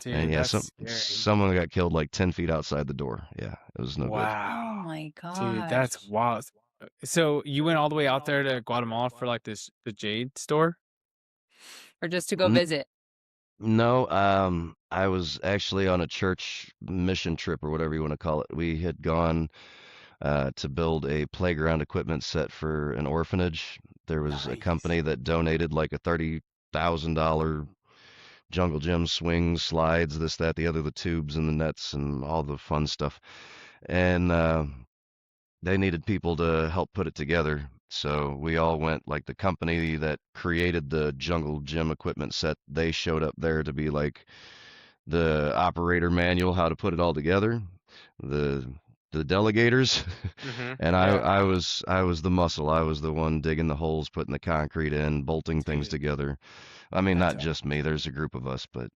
[SPEAKER 1] And
[SPEAKER 2] Dude,
[SPEAKER 1] yeah,
[SPEAKER 2] that's scary.
[SPEAKER 1] someone got killed like 10 feet outside the door. Yeah, it was no good.
[SPEAKER 3] Oh
[SPEAKER 2] Wow.
[SPEAKER 3] my
[SPEAKER 2] Dude, that's
[SPEAKER 3] gosh.
[SPEAKER 2] wild. So you went all the way out there to Guatemala for like the jade store?
[SPEAKER 3] Or just to go
[SPEAKER 1] N-
[SPEAKER 3] visit.
[SPEAKER 1] No, I was actually on a church mission trip or whatever you want to call it. We had gone to build a playground equipment set for an orphanage. There was a
[SPEAKER 2] Nice.
[SPEAKER 1] company that donated like a $30,000 jungle gym swings, slides, this, that, the other, the tubes and the nets and all the fun stuff. And they needed people to help put it together. So we all went, like the company that created the jungle gym equipment set, they showed up there to be like the operator manual, how to put it all together, the the delegators, and I
[SPEAKER 2] Yeah.
[SPEAKER 1] I was I was the muscle. I was the one digging the holes, putting the concrete in, bolting things
[SPEAKER 2] Dude,
[SPEAKER 1] together. I mean,
[SPEAKER 2] that's
[SPEAKER 1] not just me. There's a group of us, but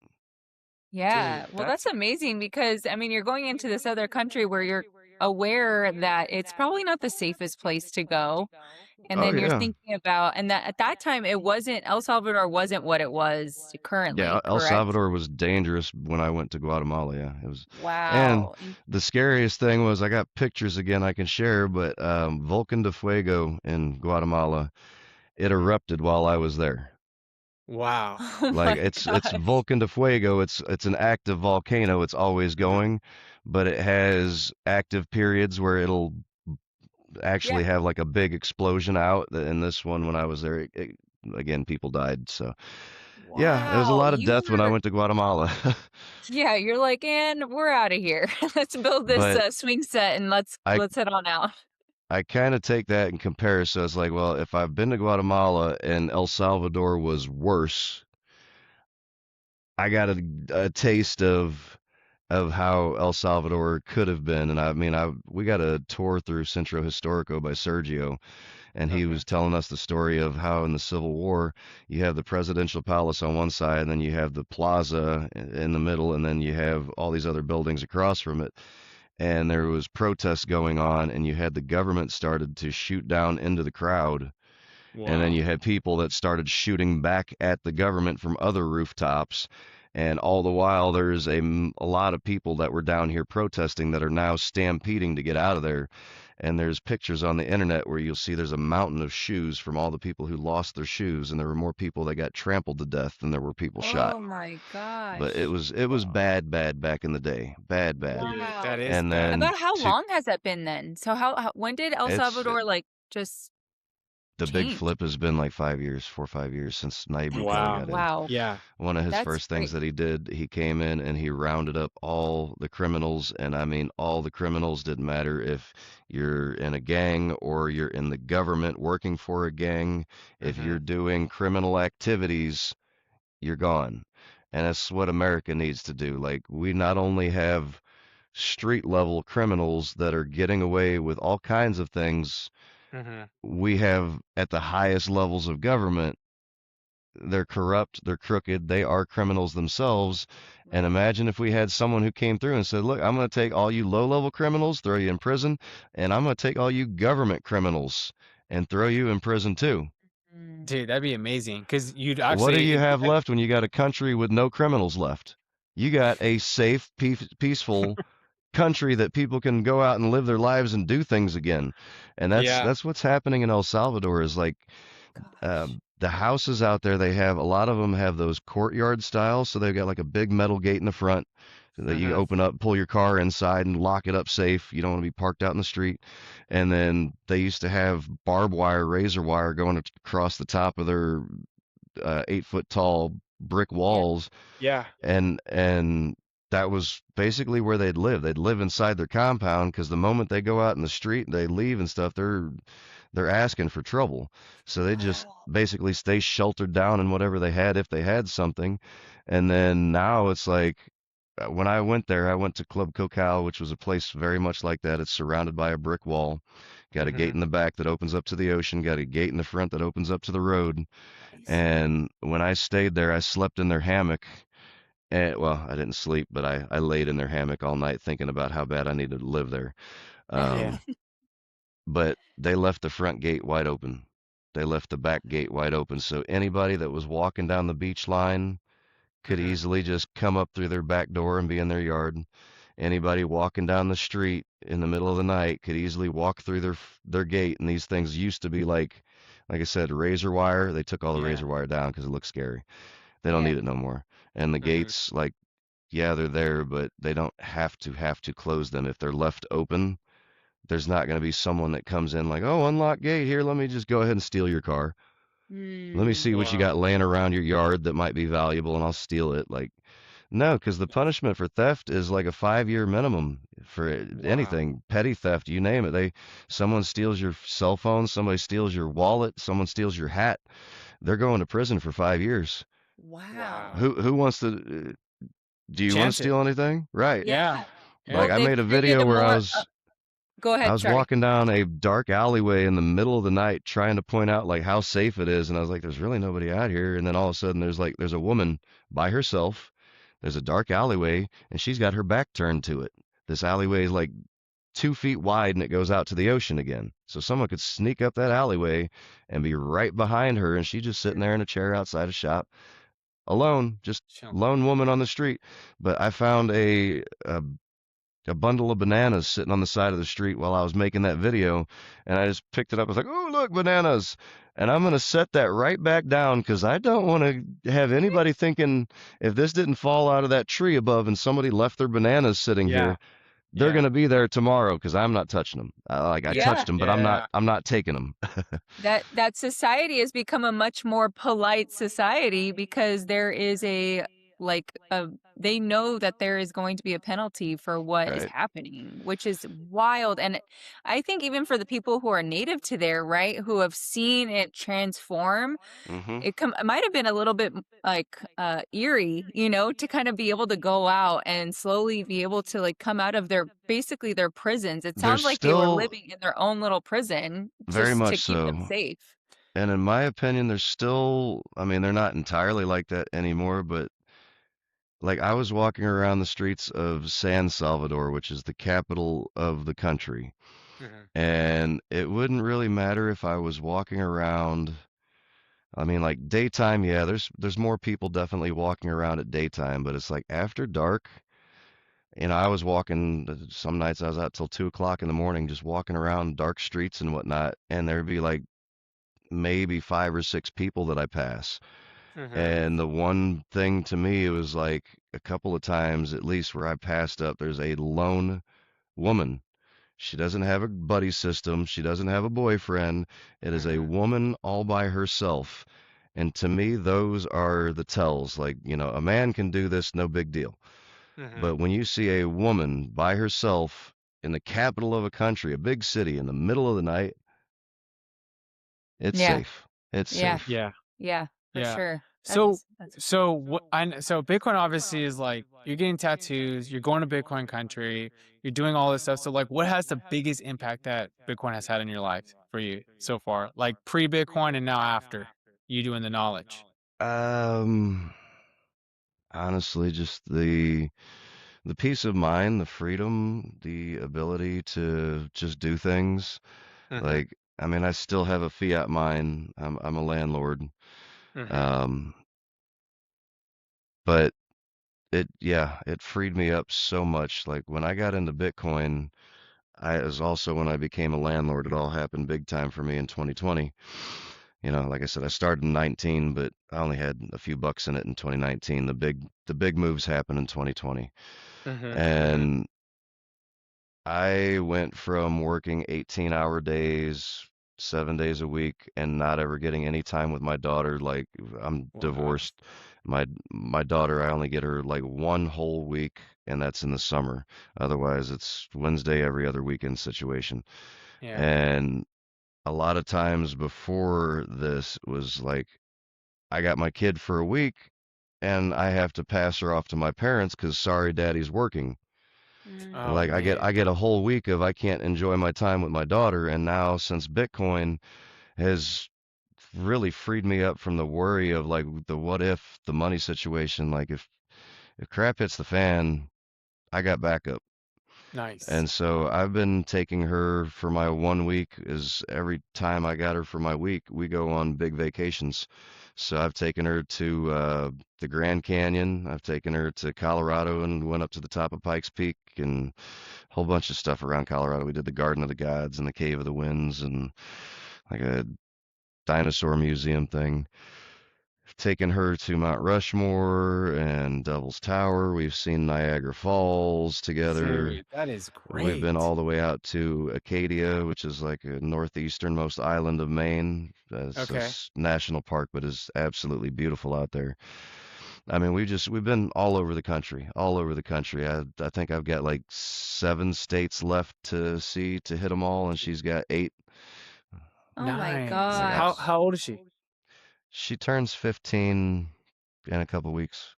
[SPEAKER 2] dude,
[SPEAKER 3] Yeah. Well,
[SPEAKER 2] that's
[SPEAKER 3] that's amazing because I mean, you're going into this other country where you're aware that it's probably not the safest place to go. And
[SPEAKER 1] oh
[SPEAKER 3] then you're
[SPEAKER 1] yeah,
[SPEAKER 3] thinking about, and that at that time, it wasn't, El Salvador wasn't what it was
[SPEAKER 1] yeah.
[SPEAKER 3] currently,
[SPEAKER 1] El
[SPEAKER 3] correct?
[SPEAKER 1] Salvador was dangerous when I went to Guatemala. Yeah, it was. And
[SPEAKER 3] Wow.
[SPEAKER 1] the scariest thing was I got pictures again I can share, but Volcan de Fuego in Guatemala, it erupted while I was there.
[SPEAKER 2] wow.
[SPEAKER 3] Oh
[SPEAKER 1] Like
[SPEAKER 3] my
[SPEAKER 1] it's
[SPEAKER 3] gosh.
[SPEAKER 1] Volcan de Fuego. It's an active volcano. It's always
[SPEAKER 2] Mhm.
[SPEAKER 1] going, but it has active periods where it'll
[SPEAKER 3] Yeah.
[SPEAKER 1] actually have like a big explosion out. In this one, when I was there, again, people died. So yeah, there was a
[SPEAKER 3] Wow.
[SPEAKER 1] lot of
[SPEAKER 3] You
[SPEAKER 1] death when I
[SPEAKER 3] were,
[SPEAKER 1] went to Guatemala.
[SPEAKER 3] yeah, you're like, and we're out of here. Let's build this
[SPEAKER 1] But
[SPEAKER 3] swing set and let's
[SPEAKER 1] I
[SPEAKER 3] let's head on out.
[SPEAKER 1] I kind of take that and compare. So it's like, well, if I've been to Guatemala and El Salvador was worse, I got a taste of how El Salvador could have been. And I mean, we got a tour through Centro Historico by Sergio, and he
[SPEAKER 2] Okay.
[SPEAKER 1] was telling us the story of how in the Civil War you have the presidential palace on one side, and then you have the plaza in the middle, and then you have all these other buildings across from it. And there was protests going on, and you had the government started to shoot down into the crowd, and then
[SPEAKER 2] Wow.
[SPEAKER 1] you had people that started shooting back at the government from other rooftops. And all the while, there's a lot of people that were down here protesting that are now stampeding to get out of there. And there's pictures on the internet where you'll see there's a mountain of shoes from all the people who lost their shoes, and there were more people that got trampled to death than there were people shot.
[SPEAKER 3] Oh my
[SPEAKER 1] But it
[SPEAKER 3] gosh.
[SPEAKER 1] was it was
[SPEAKER 2] Wow.
[SPEAKER 1] bad, bad back in the day, bad, bad.
[SPEAKER 2] Dude, that
[SPEAKER 3] Wow.
[SPEAKER 2] is
[SPEAKER 1] And
[SPEAKER 2] bad.
[SPEAKER 1] then
[SPEAKER 3] About how
[SPEAKER 1] to
[SPEAKER 3] long has that been then? So when did El
[SPEAKER 1] it's
[SPEAKER 3] Salvador like just
[SPEAKER 1] the big
[SPEAKER 3] change?
[SPEAKER 1] flip has been like 5 years, 4 or 5 years since Nayib Bukele
[SPEAKER 2] Wow.
[SPEAKER 1] got in.
[SPEAKER 3] Wow.
[SPEAKER 2] Yeah.
[SPEAKER 1] One of his
[SPEAKER 3] That's
[SPEAKER 1] first things
[SPEAKER 3] great.
[SPEAKER 1] that he did, he came in and he rounded up all the criminals. And I mean, all the criminals. Didn't matter if you're in a gang or you're in the government working for a gang. If you're
[SPEAKER 2] Mhm.
[SPEAKER 1] doing criminal activities, you're gone. And that's what America needs to do. Like, we not only have street level criminals that are getting away with all kinds of things,
[SPEAKER 2] Mhm.
[SPEAKER 1] we have at the highest levels of government, they're corrupt, they're crooked, they are criminals themselves. And
[SPEAKER 3] Right.
[SPEAKER 1] imagine if we had someone who came through and said, "Look, I'm going to take all you low level criminals, throw you in prison, and I'm going to take all you government criminals and throw you in prison too."
[SPEAKER 3] Mm.
[SPEAKER 2] Dude, that'd be amazing because you'd
[SPEAKER 1] What do
[SPEAKER 2] actually
[SPEAKER 1] you
[SPEAKER 2] it
[SPEAKER 1] have left when you got a country with no criminals left? You got a safe, peaceful country that people can go out and live their lives and do things again. And that's
[SPEAKER 2] yeah.
[SPEAKER 1] that's what's happening in El Salvador is like
[SPEAKER 3] Gosh.
[SPEAKER 1] the houses out there, they have a lot of them have those courtyard styles, so they've got like a big metal gate in the front that you
[SPEAKER 2] Mhm.
[SPEAKER 1] open up, pull your car inside, and lock it up safe. You don't want to be parked out in the street. And then they used to have barbed wire, razor wire going across the top of their 8 foot tall brick
[SPEAKER 3] Yeah.
[SPEAKER 1] walls,
[SPEAKER 2] Yeah.
[SPEAKER 1] and that was basically where they'd live. They'd live inside their compound because the moment they go out in the street, they leave and stuff, they're asking for trouble. So they just
[SPEAKER 3] Wow.
[SPEAKER 1] basically stay sheltered down in whatever they had if they had something. And then now it's like when I went there, I went to Club Cocal, which was a place very much like that. It's surrounded by a brick wall. Got a gate
[SPEAKER 2] Mhm.
[SPEAKER 1] in the back that opens up to the ocean, got a gate in the front that opens up to the road.
[SPEAKER 3] Nice.
[SPEAKER 1] And when I stayed there, I slept in their hammock. And, well, I didn't sleep, but I laid in their hammock all night thinking about how bad I needed to live there.
[SPEAKER 2] Yeah.
[SPEAKER 1] Um, but they left the front gate wide open. They left the back gate wide open. So anybody that was walking down the beach line could
[SPEAKER 2] Mhm.
[SPEAKER 1] easily just come up through their back door and be in their yard. Anybody walking down the street in the middle of the night could easily walk through their gate. And these things used to be like I said, razor wire. They took all the
[SPEAKER 2] Yeah.
[SPEAKER 1] razor wire down because it looked scary. They don't
[SPEAKER 3] Yeah.
[SPEAKER 1] need it no more. And the
[SPEAKER 2] Mm-hmm.
[SPEAKER 1] gates, like, yeah, they're there, but they don't have to close them. If they're left open, there's not going to be someone that comes in like, oh, unlock gate here. Let me just go ahead and steal your car. Let me
[SPEAKER 3] Mm.
[SPEAKER 1] see what you
[SPEAKER 2] Wow.
[SPEAKER 1] got laying around your yard that might be valuable, and I'll steal it. Like, no, because the punishment for theft is like a 5-year minimum for
[SPEAKER 2] Wow.
[SPEAKER 1] anything, petty theft, you name it. Someone steals your cell phone, somebody steals your wallet, someone steals your hat, they're going to prison for 5 years.
[SPEAKER 3] Wow.
[SPEAKER 2] Wow.
[SPEAKER 1] Who wants to? Do you want to
[SPEAKER 2] Chance it.
[SPEAKER 1] steal anything? Right.
[SPEAKER 2] Yeah.
[SPEAKER 3] Yeah.
[SPEAKER 1] Like
[SPEAKER 3] Well,
[SPEAKER 2] Yeah.
[SPEAKER 1] I
[SPEAKER 3] they've
[SPEAKER 1] made a
[SPEAKER 3] created
[SPEAKER 1] video
[SPEAKER 3] a
[SPEAKER 1] where
[SPEAKER 3] more. Go
[SPEAKER 1] I
[SPEAKER 3] ahead.
[SPEAKER 1] was
[SPEAKER 3] Sorry.
[SPEAKER 1] walking down a dark alleyway in the middle of the night trying to point out like how safe it is, and I was like, there's really nobody out here. And then all of a sudden there's a woman by herself. There's a dark alleyway and she's got her back turned to it. This alleyway is like 2 feet wide and it goes out to the ocean again. So someone could sneak up that alleyway and be right behind her, and she's just sitting there in a chair outside a shop, alone, just
[SPEAKER 2] Chill.
[SPEAKER 1] lone woman on the street. But I found a bundle of bananas sitting on the side of the street while I was making that video, and I just picked it up. I was like, "Oh, look, bananas!" And I'm gonna set that right back down because I don't want to have anybody thinking if this didn't fall out of that tree above and somebody left their bananas sitting
[SPEAKER 2] Yeah.
[SPEAKER 1] here, they're
[SPEAKER 2] Yeah.
[SPEAKER 1] gonna be there tomorrow because I'm not touching them. I
[SPEAKER 2] Yeah.
[SPEAKER 1] touched
[SPEAKER 3] Yeah.
[SPEAKER 1] them, but
[SPEAKER 2] Yeah.
[SPEAKER 1] I'm not taking them.
[SPEAKER 3] That society has become a much more polite society because there is a they know that there is going to be a penalty for what is
[SPEAKER 1] Right.
[SPEAKER 3] happening, which is wild. And I think even for the people who are native to there, right, who have seen it transform,
[SPEAKER 1] Mm-hmm.
[SPEAKER 3] it might have been a little bit like eerie, to kind of be able to go out and slowly be able to like come out of their basically their prisons. It
[SPEAKER 1] There's
[SPEAKER 3] sounds like they were
[SPEAKER 1] still
[SPEAKER 3] living in their own little prison
[SPEAKER 1] very
[SPEAKER 3] just to
[SPEAKER 1] much
[SPEAKER 3] keep them
[SPEAKER 1] so.
[SPEAKER 3] safe.
[SPEAKER 1] And in my opinion, there's still, I mean, they're not entirely like that anymore, but like I was walking around the streets of San Salvador, which is the capital of the country,
[SPEAKER 2] Mm-hmm.
[SPEAKER 1] and it wouldn't really matter if I was walking around. I mean, like daytime, yeah, there's more people definitely walking around at daytime, but it's like after dark. I was walking. Some nights I was out till 2 o'clock in the morning, just walking around dark streets and whatnot, and there'd be like maybe 5 or 6 people that I pass.
[SPEAKER 2] Mm-hmm.
[SPEAKER 1] And the one thing to me, it was like a couple of times at least where I passed up, there's a lone woman. She doesn't have a buddy system. She doesn't have a boyfriend. It is a
[SPEAKER 2] Mm-hmm.
[SPEAKER 1] woman all by herself. And to me, those are the tells. Like, a man can do this, no big deal.
[SPEAKER 2] Mm-hmm.
[SPEAKER 1] But when you see a woman by herself in the capital of a country, a big city, in the middle of the night, it's
[SPEAKER 3] Yeah.
[SPEAKER 1] safe. It's
[SPEAKER 3] Yeah.
[SPEAKER 1] safe.
[SPEAKER 2] Yeah.
[SPEAKER 3] Yeah, for
[SPEAKER 2] Yeah.
[SPEAKER 3] sure.
[SPEAKER 2] So
[SPEAKER 3] That's
[SPEAKER 2] so what so Bitcoin obviously is like you're getting tattoos, you're going to Bitcoin country, you're doing all this stuff. So like what has the biggest impact that Bitcoin has had in your life for you so far? Like pre-Bitcoin and now after you doing the knowledge.
[SPEAKER 1] Um, Honestly, just the peace of mind, the freedom, the ability to just do things.
[SPEAKER 2] Mm-hmm.
[SPEAKER 1] Like, I mean, I still have a fiat mine. I'm a landlord.
[SPEAKER 2] Mm-hmm.
[SPEAKER 1] Um, but yeah, it freed me up so much. Like when I got into Bitcoin, I was also when I became a landlord. It all happened big time for me in 2020. Like I said, I started in 19, but I only had a few bucks in it in 2019. The big moves happened in 2020.
[SPEAKER 2] Mm-hmm. Mm-hmm.
[SPEAKER 1] And I went from working 18-hour days, 7 days a week, and not ever getting any time with my daughter. Like I'm
[SPEAKER 2] Wow.
[SPEAKER 1] divorced. My daughter, I only get her like one whole week, and that's in the summer. Otherwise, it's Wednesday every other weekend situation.
[SPEAKER 2] Yeah.
[SPEAKER 1] And a lot of times before this was like I got my kid for a week and I have to pass her off to my parents because sorry, daddy's working. And
[SPEAKER 2] Oh
[SPEAKER 3] mm,
[SPEAKER 1] like
[SPEAKER 2] man.
[SPEAKER 1] I get a whole week of I can't enjoy my time with my daughter. And now since Bitcoin has really freed me up from the worry of like the what if the money situation, like if crap hits the fan, I got backup.
[SPEAKER 2] Nice.
[SPEAKER 1] And so I've been taking her for my one week is every time I got her for my week, we go on big vacations. So I've taken her to the Grand Canyon. I've taken her to Colorado and went up to the top of Pikes Peak and a whole bunch of stuff around Colorado. We did the Garden of the Gods and the Cave of the Winds and like a dinosaur museum thing. taken her to Mount Rushmore and Devil's Tower. We've seen Niagara Falls together.
[SPEAKER 2] Dude, that is
[SPEAKER 1] We've been
[SPEAKER 2] great.
[SPEAKER 1] all the way out to Acadia, which is like a northeasternmost island of Maine. It's a
[SPEAKER 2] Okay.
[SPEAKER 1] national park, but is absolutely beautiful out there. I mean, we've been all over the country, all over the country. I think I've got like 7 states left to see to hit them all, and she's got 8.
[SPEAKER 3] Oh my
[SPEAKER 2] Nice.
[SPEAKER 1] I got.
[SPEAKER 3] gosh.
[SPEAKER 2] How old is she?
[SPEAKER 1] She turns 15 in a couple weeks.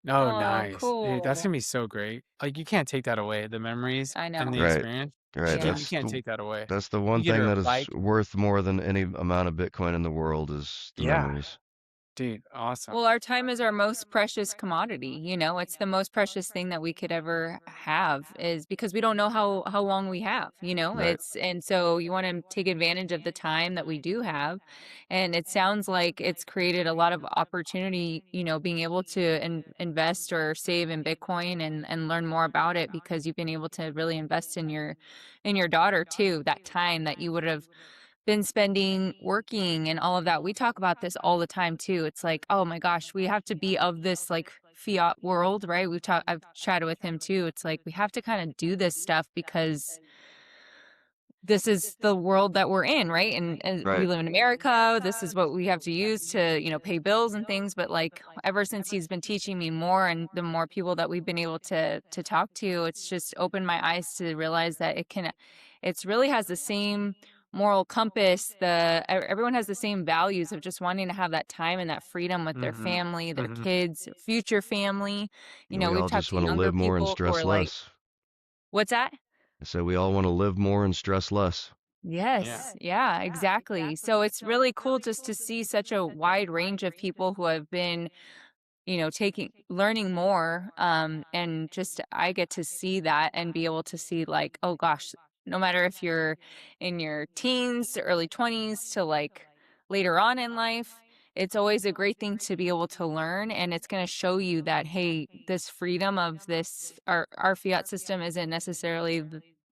[SPEAKER 2] Oh,
[SPEAKER 3] Oh,
[SPEAKER 2] nice. Dude, that's
[SPEAKER 3] cool.
[SPEAKER 2] gonna be so great. Like you can't take that away. The memories
[SPEAKER 3] I
[SPEAKER 2] and the
[SPEAKER 3] know.
[SPEAKER 1] Right,
[SPEAKER 2] experience.
[SPEAKER 1] right.
[SPEAKER 2] You
[SPEAKER 3] Yeah.
[SPEAKER 2] can't take that away.
[SPEAKER 1] That's the
[SPEAKER 2] You
[SPEAKER 1] one
[SPEAKER 2] get
[SPEAKER 1] thing
[SPEAKER 2] her a
[SPEAKER 1] that is
[SPEAKER 2] bike.
[SPEAKER 1] worth more than any amount of Bitcoin in the world is the
[SPEAKER 2] Yeah,
[SPEAKER 1] memories.
[SPEAKER 2] dude, awesome.
[SPEAKER 3] Well, our time is our most precious commodity. You know, it's the most precious thing that we could ever have is because we don't know how long we have, you know.
[SPEAKER 1] Right.
[SPEAKER 3] And so you want to take advantage of the time that we do have. And it sounds like it's created a lot of opportunity, you know, being able to invest or save in Bitcoin and learn more about it because you've been able to really invest in your daughter too, that time that you would have been spending working and all of that. We talk about this all the time too. It's like, oh my gosh, we have to be of this like fiat world, right? I've chatted with him too. It's like we have to kind of do this stuff because this is the world that we're in, right? And we
[SPEAKER 1] Right.
[SPEAKER 3] live in America. This is what we have to use to, you know, pay bills and things. But like ever since he's been teaching me more and the more people that we've been able to talk to, it's just opened my eyes to realize that it's really has the same moral compass. Everyone has the same values of just wanting to have that time and that freedom with their
[SPEAKER 2] Mhm.
[SPEAKER 3] family, their
[SPEAKER 2] Mhm.
[SPEAKER 3] kids, future family. You know,
[SPEAKER 1] We
[SPEAKER 3] we've
[SPEAKER 1] all
[SPEAKER 3] talked
[SPEAKER 1] just
[SPEAKER 3] to
[SPEAKER 1] want to
[SPEAKER 3] younger
[SPEAKER 1] live more and
[SPEAKER 3] people who
[SPEAKER 1] stress
[SPEAKER 3] are like,
[SPEAKER 1] less.
[SPEAKER 3] what's that?
[SPEAKER 1] So we all want to live more and stress less.
[SPEAKER 2] Yeah.
[SPEAKER 3] Yes, yeah, exactly. So it's really cool just to see such a wide range of people who have been, you know, learning more and just I get to see that and be able to see like, oh gosh, no matter if you're in your teens, early 20s to like later on in life, it's always a great thing to be able to learn and it's going to show you that hey, this freedom of this our fiat system isn't necessarily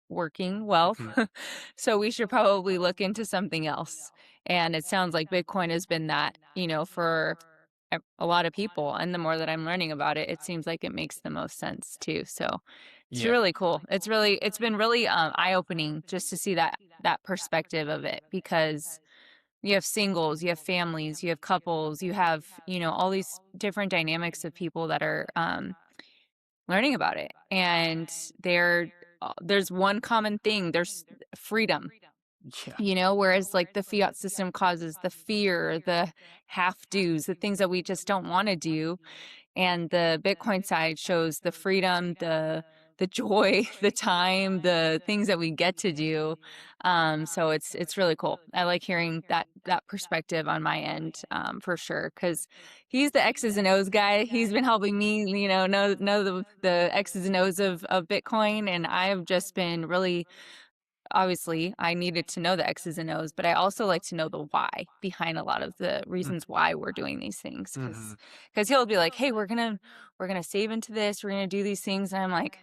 [SPEAKER 3] working well.
[SPEAKER 2] Mhm.
[SPEAKER 3] So we should probably look into something else. And it sounds like Bitcoin has been that, you know, for a lot of people. And the more that I'm learning about it, it seems like it makes the most sense too. So it's
[SPEAKER 2] Yeah.
[SPEAKER 3] really cool. It's been really eye opening just to see that perspective of it because you have singles, you have families, you have couples, you have, you know, all these different dynamics of people that are learning about it. And there's one common thing, there's freedom,
[SPEAKER 2] Yeah.
[SPEAKER 3] you know, whereas like the fiat system causes the fear, the have do's, the things that we just don't want to do. And the Bitcoin side shows the freedom, the joy, the time, the things that we get to do. So it's really cool. I like hearing that perspective on my end, for sure, because he's the X's and O's guy. He's been helping me, you know the X's and O's of Bitcoin, and I've just been really obviously I needed to know the X's and O's, but I also like to know the why behind a lot of the
[SPEAKER 2] Mm.
[SPEAKER 3] reasons why we're doing these things.
[SPEAKER 2] Mhm.
[SPEAKER 3] Because he'll be like, hey, we're gonna save into this, we're gonna do these things. And I'm like,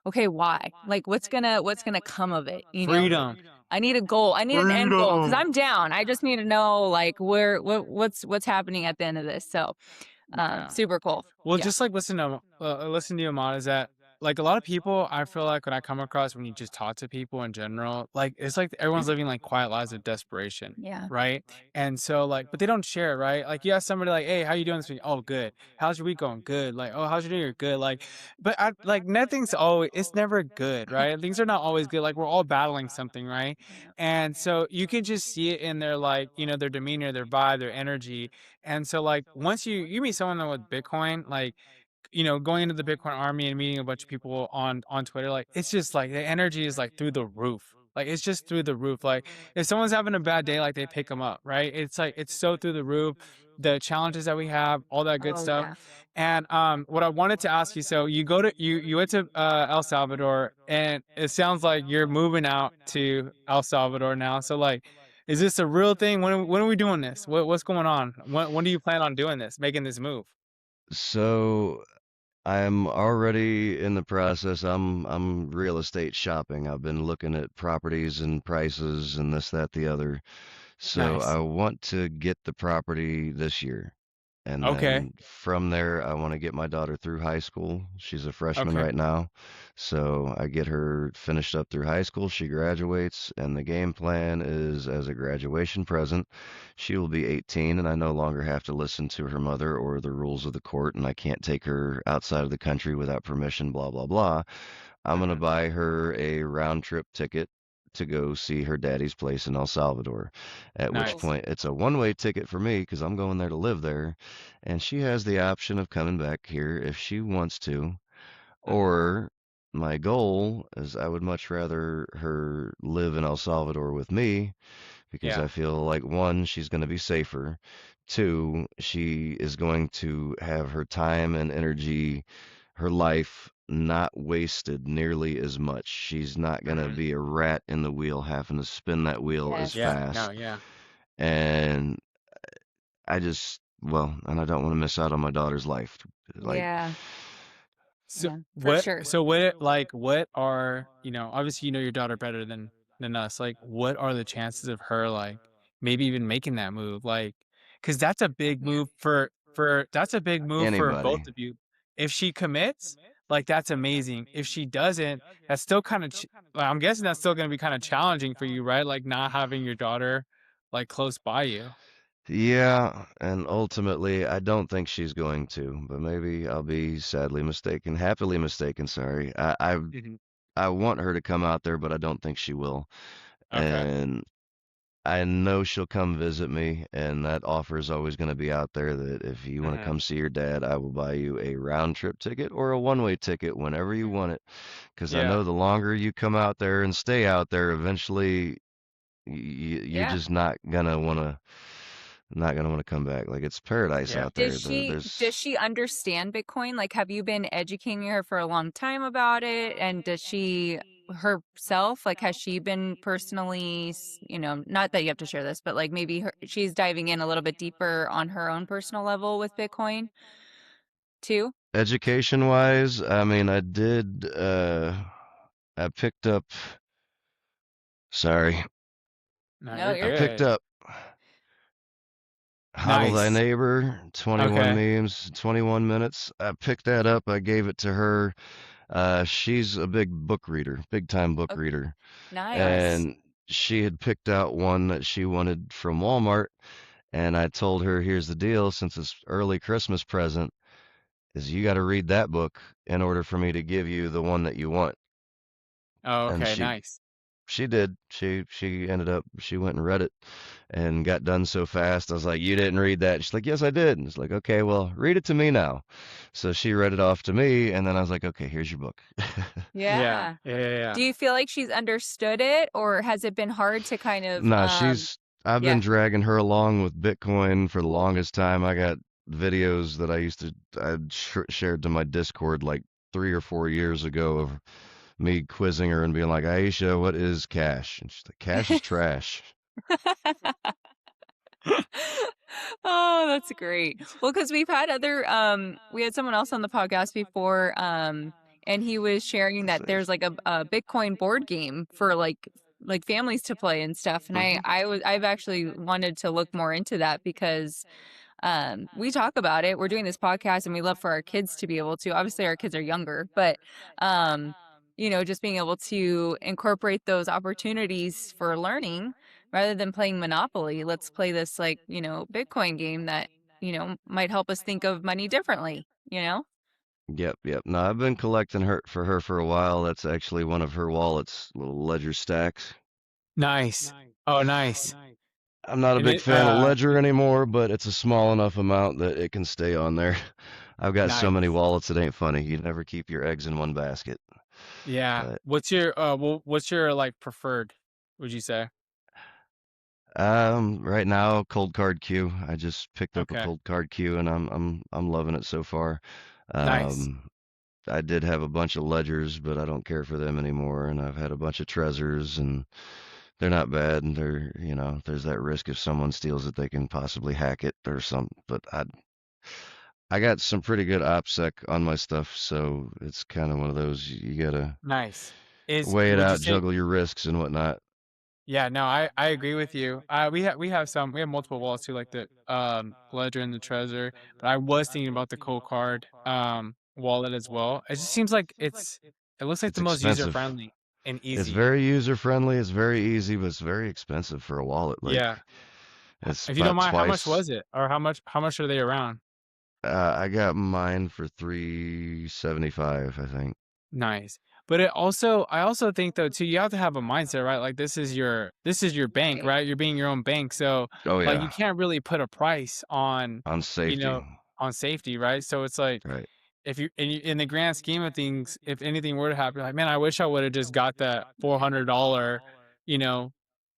[SPEAKER 3] okay, why? Like what's gonna come of it, you know?
[SPEAKER 2] Freedom.
[SPEAKER 3] I need a goal. I need an end goal because
[SPEAKER 2] Freedom.
[SPEAKER 3] I'm down. I just need to know like what's happening at the end of this. So
[SPEAKER 2] Yeah.
[SPEAKER 3] super cool.
[SPEAKER 2] Well,
[SPEAKER 3] Yeah.
[SPEAKER 2] just like listen to you, Emad, is that like a lot of people I feel like when I come across when you just talk to people in general, like it's like everyone's living like quiet lives of desperation,
[SPEAKER 3] Yeah.
[SPEAKER 2] right? And so like, but they don't share it, right? Like you ask somebody like, "Hey, how you doing this week?" "Oh, good." "How's your week going?" "Good." Like, "Oh, how's your day?" "You're good." Like, but I like nothing's always it's never good, right? Things are not always good. Like we're all battling something, right?
[SPEAKER 3] Yeah.
[SPEAKER 2] And so you can just see it in their like, you know, their demeanor, their vibe, their energy. And so like once you meet someone with Bitcoin, like you know, going into the Bitcoin army and meeting a bunch of people on Twitter, like it's just like the energy is like through the roof. Like it's just through the roof. Like if someone's having a bad day, like they pick them up, right? It's like it's so through the roof. The challenges that we have, all that good
[SPEAKER 3] Oh
[SPEAKER 2] stuff.
[SPEAKER 3] yeah.
[SPEAKER 2] And what I wanted to ask you, so you went to El Salvador, and it sounds like you're moving out to El Salvador now. So like, is this a real thing? When are we doing this? What's going on? When do you plan on doing this, making this move?
[SPEAKER 1] So I'm already in the process. I'm real estate shopping. I've been looking at properties and prices and this, that, the other. So
[SPEAKER 2] Nice.
[SPEAKER 1] I want to get the property this year. And
[SPEAKER 2] Okay.
[SPEAKER 1] then from there, I want to get my daughter through high school. She's a freshman
[SPEAKER 2] Okay.
[SPEAKER 1] right now. So I get her finished up through high school. She graduates, and the game plan is as a graduation present, she will be 18, and I no longer have to listen to her mother or the rules of the court, and I can't take her outside of the country without permission, blah, blah, blah. I'm going to
[SPEAKER 2] Mhm.
[SPEAKER 1] buy her a round trip ticket to go see her daddy's place in El Salvador. At which
[SPEAKER 3] Cool.
[SPEAKER 2] Nice.
[SPEAKER 1] point, it's a one-way ticket for me because I'm going there to live there. And she has the option of coming back here if she wants to.
[SPEAKER 2] Mhm.
[SPEAKER 1] Or my goal is I would much rather her live in El Salvador with me because
[SPEAKER 2] Yeah.
[SPEAKER 1] I feel like one, she's going to be safer. Two, she is going to have her time and energy, her life not wasted nearly as much. She's not going to
[SPEAKER 2] Mhm.
[SPEAKER 1] be a rat in the wheel having to spin that wheel as
[SPEAKER 2] Yeah.
[SPEAKER 3] Yes.
[SPEAKER 2] No,
[SPEAKER 1] fast.
[SPEAKER 2] yeah.
[SPEAKER 1] And and I don't want to miss out on my daughter's life. Like,
[SPEAKER 3] Yeah.
[SPEAKER 2] So
[SPEAKER 3] Yeah. For
[SPEAKER 2] what
[SPEAKER 3] sure.
[SPEAKER 2] so what it like what are, obviously you know your daughter better than us. Like what are the chances of her like maybe even making that move? Like cuz that's a big move for that's a big move for
[SPEAKER 1] anybody.
[SPEAKER 2] both of you. If she commits, like that's amazing. If she doesn't, that's still kind of I'm guessing that's still going to be kind of challenging for you, right? Like not having your daughter like close by you.
[SPEAKER 1] Yeah, and ultimately, I don't think she's going to, but maybe I'll be sadly mistaken, happily mistaken, sorry.
[SPEAKER 2] Mhm.
[SPEAKER 1] I want her to come out there, but I don't think she will.
[SPEAKER 2] Okay.
[SPEAKER 1] And I know she'll come visit me, and that offer is always going to be out there that if you want to
[SPEAKER 2] Mhm.
[SPEAKER 1] come see your dad, I will buy you a round trip ticket or a one-way ticket whenever you want it. Because I
[SPEAKER 2] Yeah.
[SPEAKER 1] know the longer you come out there and stay out there, eventually you're
[SPEAKER 3] Yeah.
[SPEAKER 1] just not gonna want to come back. Like it's paradise
[SPEAKER 2] Yeah.
[SPEAKER 1] out
[SPEAKER 3] Does
[SPEAKER 1] there.
[SPEAKER 3] she understand Bitcoin? Like, have you been educating her for a long time about it? And does she herself, like, has she been personally, not that you have to share this, but like maybe she's diving in a little bit deeper on her own personal level with Bitcoin too?
[SPEAKER 1] Education wise, I mean, I picked up. Sorry,
[SPEAKER 2] No,
[SPEAKER 3] No,
[SPEAKER 2] you're
[SPEAKER 1] I
[SPEAKER 3] you're
[SPEAKER 1] picked
[SPEAKER 2] good.
[SPEAKER 1] up Hodl Thy
[SPEAKER 2] Nice.
[SPEAKER 1] Neighbor, 21
[SPEAKER 2] Okay.
[SPEAKER 1] memes, 21 minutes. I picked that up. I gave it to her. She's a big book reader, big time book
[SPEAKER 3] oh,
[SPEAKER 1] reader,
[SPEAKER 3] nice.
[SPEAKER 2] Nice.
[SPEAKER 1] and she had picked out one that she wanted from Walmart. And I told her, here's the deal, since it's early Christmas present, is you got to read that book in order for me to give you the one that you want.
[SPEAKER 2] Oh,
[SPEAKER 1] And
[SPEAKER 2] okay, nice.
[SPEAKER 1] she did. She went and read it and got done so fast. I was like, "You didn't read that." She's like, "Yes, I did." And it's like, "Okay, well, read it to me now." So she read it off to me, and then I was like, "Okay, here's your book."
[SPEAKER 2] Yeah.
[SPEAKER 3] Yeah.
[SPEAKER 2] Yeah, yeah, yeah.
[SPEAKER 3] Do you feel like she's understood it, or has it been hard to kind of,
[SPEAKER 1] Nah, I've been
[SPEAKER 3] yeah.
[SPEAKER 1] dragging her along with Bitcoin for the longest time. I got videos that I shared to my Discord like 3 or 4 years ago of me quizzing her and being like, Aisha, what is cash? And she's like, cash is trash.
[SPEAKER 3] Oh, that's great. Well, because we've had we had someone else on the podcast before, and he was sharing that there's like a Bitcoin board game for like families to play and stuff. And
[SPEAKER 1] Hmm.
[SPEAKER 3] I've actually wanted to look more into that because we talk about it. We're doing this podcast and we love for our kids to be able to, obviously our kids are younger, but um just being able to incorporate those opportunities for learning rather than playing Monopoly. Let's play this like, Bitcoin game that, might help us think of money differently, you know?
[SPEAKER 1] Yep, yep. No, I've been collecting her for a while. That's actually one of her wallet's little ledger stacks.
[SPEAKER 2] Nice. Oh, nice.
[SPEAKER 1] I'm not a
[SPEAKER 2] And
[SPEAKER 1] big
[SPEAKER 2] it
[SPEAKER 1] fan of ledger anymore, but it's a small enough amount that it can stay on there. I've got so many
[SPEAKER 2] nice.
[SPEAKER 1] wallets it ain't funny. You never keep your eggs in one basket.
[SPEAKER 2] Yeah.
[SPEAKER 1] But
[SPEAKER 2] What's your like preferred, would you say?
[SPEAKER 1] right now, cold card queue. I just picked up a
[SPEAKER 2] Okay.
[SPEAKER 1] cold card queue, and I'm loving it so far.
[SPEAKER 2] Nice.
[SPEAKER 1] Um, I did have a bunch of ledgers, but I don't care for them anymore. And I've had a bunch of Trezors, and they're not bad. And there's that risk if someone steals it, they can possibly hack it or something. But I got some pretty good OPSEC on my stuff, so it's kind of one of those you gotta
[SPEAKER 2] Nice. Is
[SPEAKER 1] weigh it
[SPEAKER 2] would you
[SPEAKER 1] out,
[SPEAKER 2] say
[SPEAKER 1] juggle your risks and whatnot.
[SPEAKER 2] Yeah, no, I agree with you. We have multiple wallets too, like the Ledger and the Trezor. But I was thinking about the Cold Card wallet as well. It just seems like it looks like
[SPEAKER 1] It's
[SPEAKER 2] the most user
[SPEAKER 1] expensive.
[SPEAKER 2] friendly and
[SPEAKER 1] It's
[SPEAKER 2] easy.
[SPEAKER 1] very user friendly. It's very easy, but it's very expensive for a wallet. Like
[SPEAKER 2] Yeah.
[SPEAKER 1] it's
[SPEAKER 2] If you don't
[SPEAKER 1] about
[SPEAKER 2] mind, how much
[SPEAKER 1] twice.
[SPEAKER 2] was it, or how much are they around?
[SPEAKER 1] I got mine for 375, I think.
[SPEAKER 2] Nice. But I also think though too, you have to have a mindset, right? Like this is your bank,
[SPEAKER 3] Right.
[SPEAKER 2] right? You're being your own bank. So
[SPEAKER 1] Oh
[SPEAKER 2] like you
[SPEAKER 1] yeah,
[SPEAKER 2] can't really put a price on,
[SPEAKER 1] on
[SPEAKER 2] you
[SPEAKER 1] safety.
[SPEAKER 2] know, on safety, right? So it's like
[SPEAKER 1] Right.
[SPEAKER 2] if in the grand scheme of things, if anything were to happen, like, man, I wish I would have just got that $400, you know,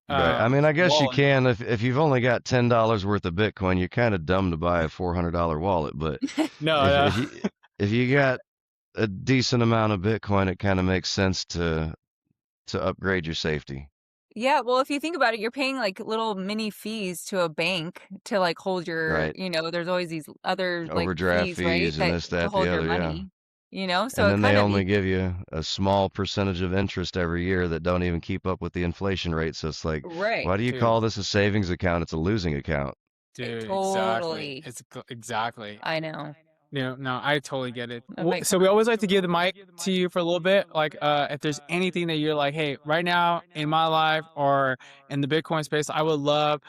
[SPEAKER 1] Right. I mean, I guess you
[SPEAKER 2] wallet.
[SPEAKER 1] can if you've only got $10 worth of Bitcoin, you're kind of dumb to buy a $400 wallet. But
[SPEAKER 2] No,
[SPEAKER 1] if
[SPEAKER 2] no.
[SPEAKER 1] if you if you got a decent amount of Bitcoin, it kind of makes sense to upgrade your safety.
[SPEAKER 3] Yeah, well, if you think about it, you're paying like little mini fees to a bank to like hold your,
[SPEAKER 1] Right.
[SPEAKER 3] there's always these other like
[SPEAKER 1] Overdraft
[SPEAKER 3] fees, right?
[SPEAKER 1] fees and
[SPEAKER 3] That
[SPEAKER 1] this,
[SPEAKER 3] to
[SPEAKER 1] that, the
[SPEAKER 3] hold your
[SPEAKER 1] other. Yeah.
[SPEAKER 3] money, so
[SPEAKER 1] And
[SPEAKER 3] it
[SPEAKER 1] then they
[SPEAKER 3] kind of
[SPEAKER 1] only give you a small percentage of interest every year that don't even keep up with the inflation rate. So it's like,
[SPEAKER 3] right.
[SPEAKER 1] why do you
[SPEAKER 2] Dude,
[SPEAKER 1] call this a savings account? It's a losing account.
[SPEAKER 2] dude, exactly.
[SPEAKER 3] Totally.
[SPEAKER 2] Exactly.
[SPEAKER 3] I know.
[SPEAKER 2] No, no, I totally get it.
[SPEAKER 3] I'm like,
[SPEAKER 2] So we always like to give the mic to you for a little bit. Like, if there's anything that you're like, hey, right now in my life or in the Bitcoin space, I would love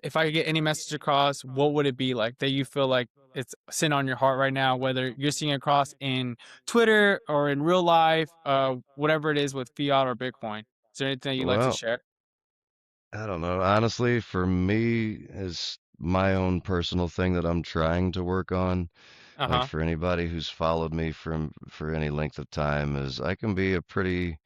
[SPEAKER 2] if I could get any message across. What would it be like that you feel like it's sitting on your heart right now? Whether you're seeing it across in Twitter or in real life, whatever it is with fiat or Bitcoin. Is there anything that you'd like to
[SPEAKER 1] Well,
[SPEAKER 2] share?
[SPEAKER 1] I don't know. Honestly, for me, is my own personal thing that I'm trying to work on.
[SPEAKER 2] Uh
[SPEAKER 1] Like
[SPEAKER 2] huh.
[SPEAKER 1] for anybody who's followed me for any length of time, is I can be a pretty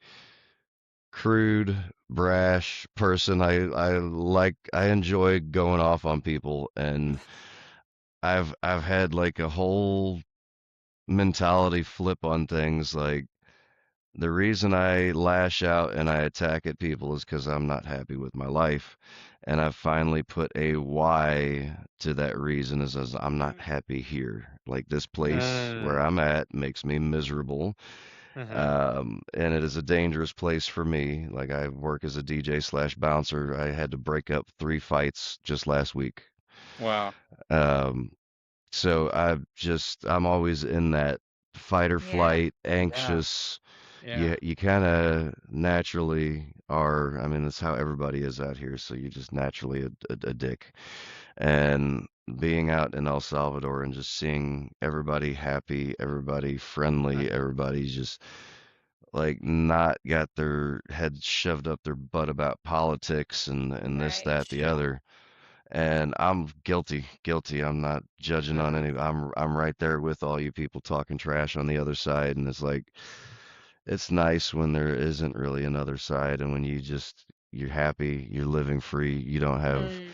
[SPEAKER 1] crude, brash person. I enjoy going off on people, and I've had like a whole mentality flip on things. Like the reason I lash out and I attack at people is because I'm not happy with my life. And I've finally put a why to that reason is as I'm not happy here. Like this place where
[SPEAKER 2] Mm,
[SPEAKER 1] I'm at makes me miserable.
[SPEAKER 2] mm-hmm.
[SPEAKER 1] And it is a dangerous place for me. Like I work as a DJ slash bouncer. I had to break up 3 fights just last week.
[SPEAKER 2] Wow.
[SPEAKER 1] Um, so I'm always in that fight or
[SPEAKER 3] yeah,
[SPEAKER 1] flight,
[SPEAKER 2] Yeah.
[SPEAKER 1] anxious.
[SPEAKER 2] Yeah.
[SPEAKER 1] You kind of naturally are. I mean, that's how everybody is out here. So you're just naturally a dick. And being out in El Salvador and just seeing everybody happy, everybody friendly,
[SPEAKER 2] Mm-hmm.
[SPEAKER 1] everybody's just like not got their head shoved up their butt about politics and this,
[SPEAKER 3] right.
[SPEAKER 1] that, the other. And I'm guilty. I'm not judging on
[SPEAKER 2] Mm-hmm.
[SPEAKER 1] any. I'm right there with all you people talking trash on the other side, and it's like it's nice when there isn't really another side, and when you're happy, you're living free, you don't have
[SPEAKER 3] Mm,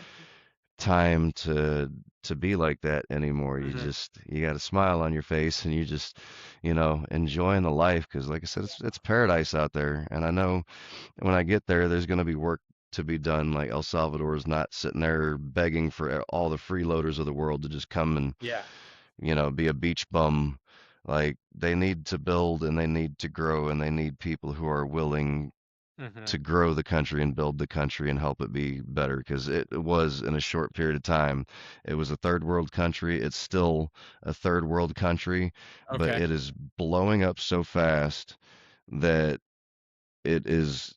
[SPEAKER 1] time to be like that anymore.
[SPEAKER 2] Mm-hmm.
[SPEAKER 1] You got a smile on your face, and you just enjoying the life because, like I said, it's paradise out there, and I know when I get there, there's going to be work to be done. Like El Salvador is not sitting there begging for all the freeloaders of the world to just come and,
[SPEAKER 2] Yeah.
[SPEAKER 1] be a beach bum. Like they need to build and they need to grow and they need people who are willing
[SPEAKER 2] Mm-hmm.
[SPEAKER 1] to grow the country and build the country and help it be better because it was in a short period of time. It was a third world country. It's still a third world country, but
[SPEAKER 2] Okay.
[SPEAKER 1] it is blowing up so fast that it is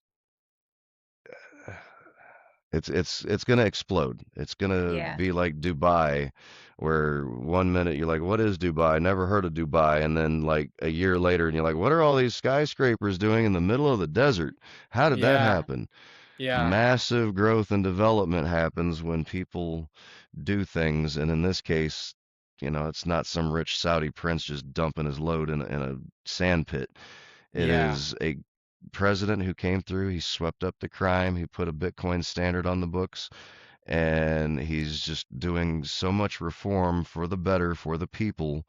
[SPEAKER 1] it's gonna explode. It's gonna
[SPEAKER 3] yeah,
[SPEAKER 1] be like Dubai, where one minute you're like, "What is Dubai? Never heard of Dubai," and then like a year later, and you're like, "What are all these skyscrapers doing in the middle of the desert? How did that
[SPEAKER 2] Yeah.
[SPEAKER 1] happen?"
[SPEAKER 2] Yeah.
[SPEAKER 3] yeah,
[SPEAKER 1] Massive growth and development happens when people do things, and in this case, it's not some rich Saudi prince just dumping his load in a sand pit. It
[SPEAKER 2] Yeah.
[SPEAKER 1] is a president who came through, he swept up the crime, he put a Bitcoin standard on the books, and he's just doing so much reform for the better for the people.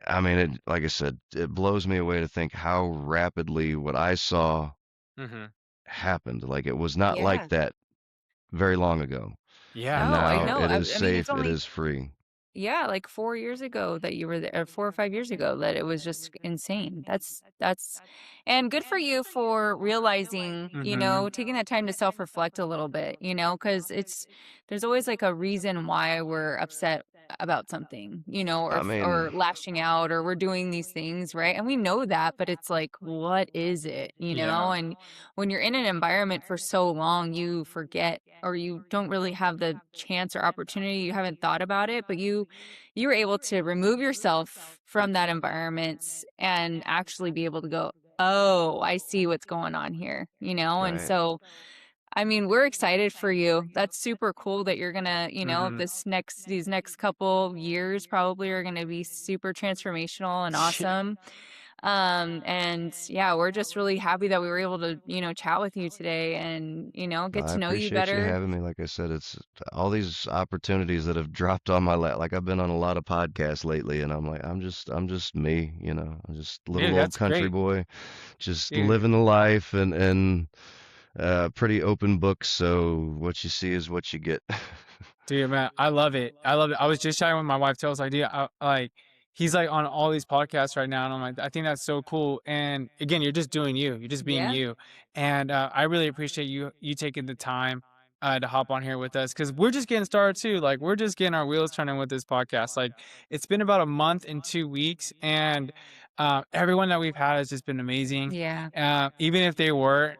[SPEAKER 1] I mean, like I said, it blows me away to think how rapidly what I saw
[SPEAKER 2] Mm-hmm.
[SPEAKER 1] happened. Like it was not like
[SPEAKER 3] yeah.
[SPEAKER 1] that very long ago. And
[SPEAKER 2] Yeah.
[SPEAKER 3] No, I
[SPEAKER 1] now
[SPEAKER 3] know.
[SPEAKER 1] it is
[SPEAKER 3] I mean, it's
[SPEAKER 1] safe, it
[SPEAKER 3] only
[SPEAKER 1] is free.
[SPEAKER 3] yeah, like 4 years ago that you were there, or 4 or 5 years ago, that it was just insane. That's and good for you for realizing,
[SPEAKER 2] Mm-hmm.
[SPEAKER 3] taking that time to self-reflect a little bit, because there's always like a reason why we're upset about something, or
[SPEAKER 1] I mean,
[SPEAKER 3] or lashing out, or we're doing these things, right? And we know that, but it's like, what is it,
[SPEAKER 2] Yeah.
[SPEAKER 3] And when you're in an environment for so long, you forget, or you don't really have the chance or opportunity, you haven't thought about it, but you were able to remove yourself from that environment and actually be able to go, oh, I see what's going on here, and
[SPEAKER 1] right.
[SPEAKER 3] so I mean, we're excited for you. That's super cool that you're gonna,
[SPEAKER 2] Mm-hmm.
[SPEAKER 3] these next couple years probably are gonna be super transformational and awesome. And yeah, we're just really happy that we were able to, chat with you today and,
[SPEAKER 1] No,
[SPEAKER 3] get
[SPEAKER 1] I
[SPEAKER 3] to know you
[SPEAKER 1] appreciate you
[SPEAKER 3] better.
[SPEAKER 1] having me. Like I said, it's all these opportunities that have dropped on my lap. Like I've been on a lot of podcasts lately, and I'm like, I'm just me, I'm just little
[SPEAKER 2] Dude,
[SPEAKER 1] old
[SPEAKER 2] that's
[SPEAKER 1] country
[SPEAKER 2] great,
[SPEAKER 1] boy, just
[SPEAKER 2] dude.
[SPEAKER 1] living the life and pretty open book. So what you see is what you get.
[SPEAKER 2] Dude, man, I love it. I love it. I was just chatting with my wife too. I was like, dude, like he's like on all these podcasts right now, and I'm like, I think that's so cool. And again, you're just doing you. You're just being
[SPEAKER 3] Yeah.
[SPEAKER 2] you. And I really appreciate you taking the time to hop on here with us because we're just getting started too. Like we're just getting our wheels turning with this podcast. Like it's been about a month and 2 weeks, and everyone that we've had has just been amazing.
[SPEAKER 3] Yeah.
[SPEAKER 2] Even if they were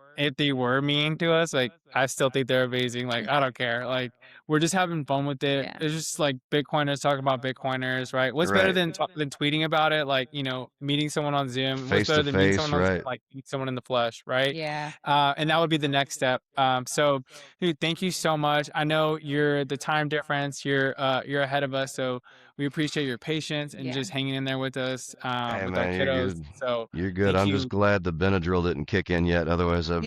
[SPEAKER 2] mean to us, like I still think they're amazing. Like I don't care. Like we're just having fun with it.
[SPEAKER 3] Yeah.
[SPEAKER 2] It's just like Bitcoiners talking about Bitcoiners, right? What's better
[SPEAKER 1] Right.
[SPEAKER 2] than tweeting about it? Like meeting someone on Zoom. What's
[SPEAKER 1] Face
[SPEAKER 2] better
[SPEAKER 1] to
[SPEAKER 2] than meeting
[SPEAKER 1] face,
[SPEAKER 2] someone on Zoom,
[SPEAKER 1] right.
[SPEAKER 2] like meet someone in the flesh, right?
[SPEAKER 3] Yeah.
[SPEAKER 2] And that would be the next step. So, dude, thank you so much. I know you're the time difference. You're ahead of us, so we appreciate your patience and
[SPEAKER 3] Yeah.
[SPEAKER 2] just hanging in there with us,
[SPEAKER 1] Hey
[SPEAKER 2] with our
[SPEAKER 1] man, you're
[SPEAKER 2] kiddos.
[SPEAKER 1] good.
[SPEAKER 2] So,
[SPEAKER 1] You're good.
[SPEAKER 2] thank
[SPEAKER 1] I'm just
[SPEAKER 2] you.
[SPEAKER 1] glad the Benadryl didn't kick in yet. Otherwise,
[SPEAKER 2] Yeah.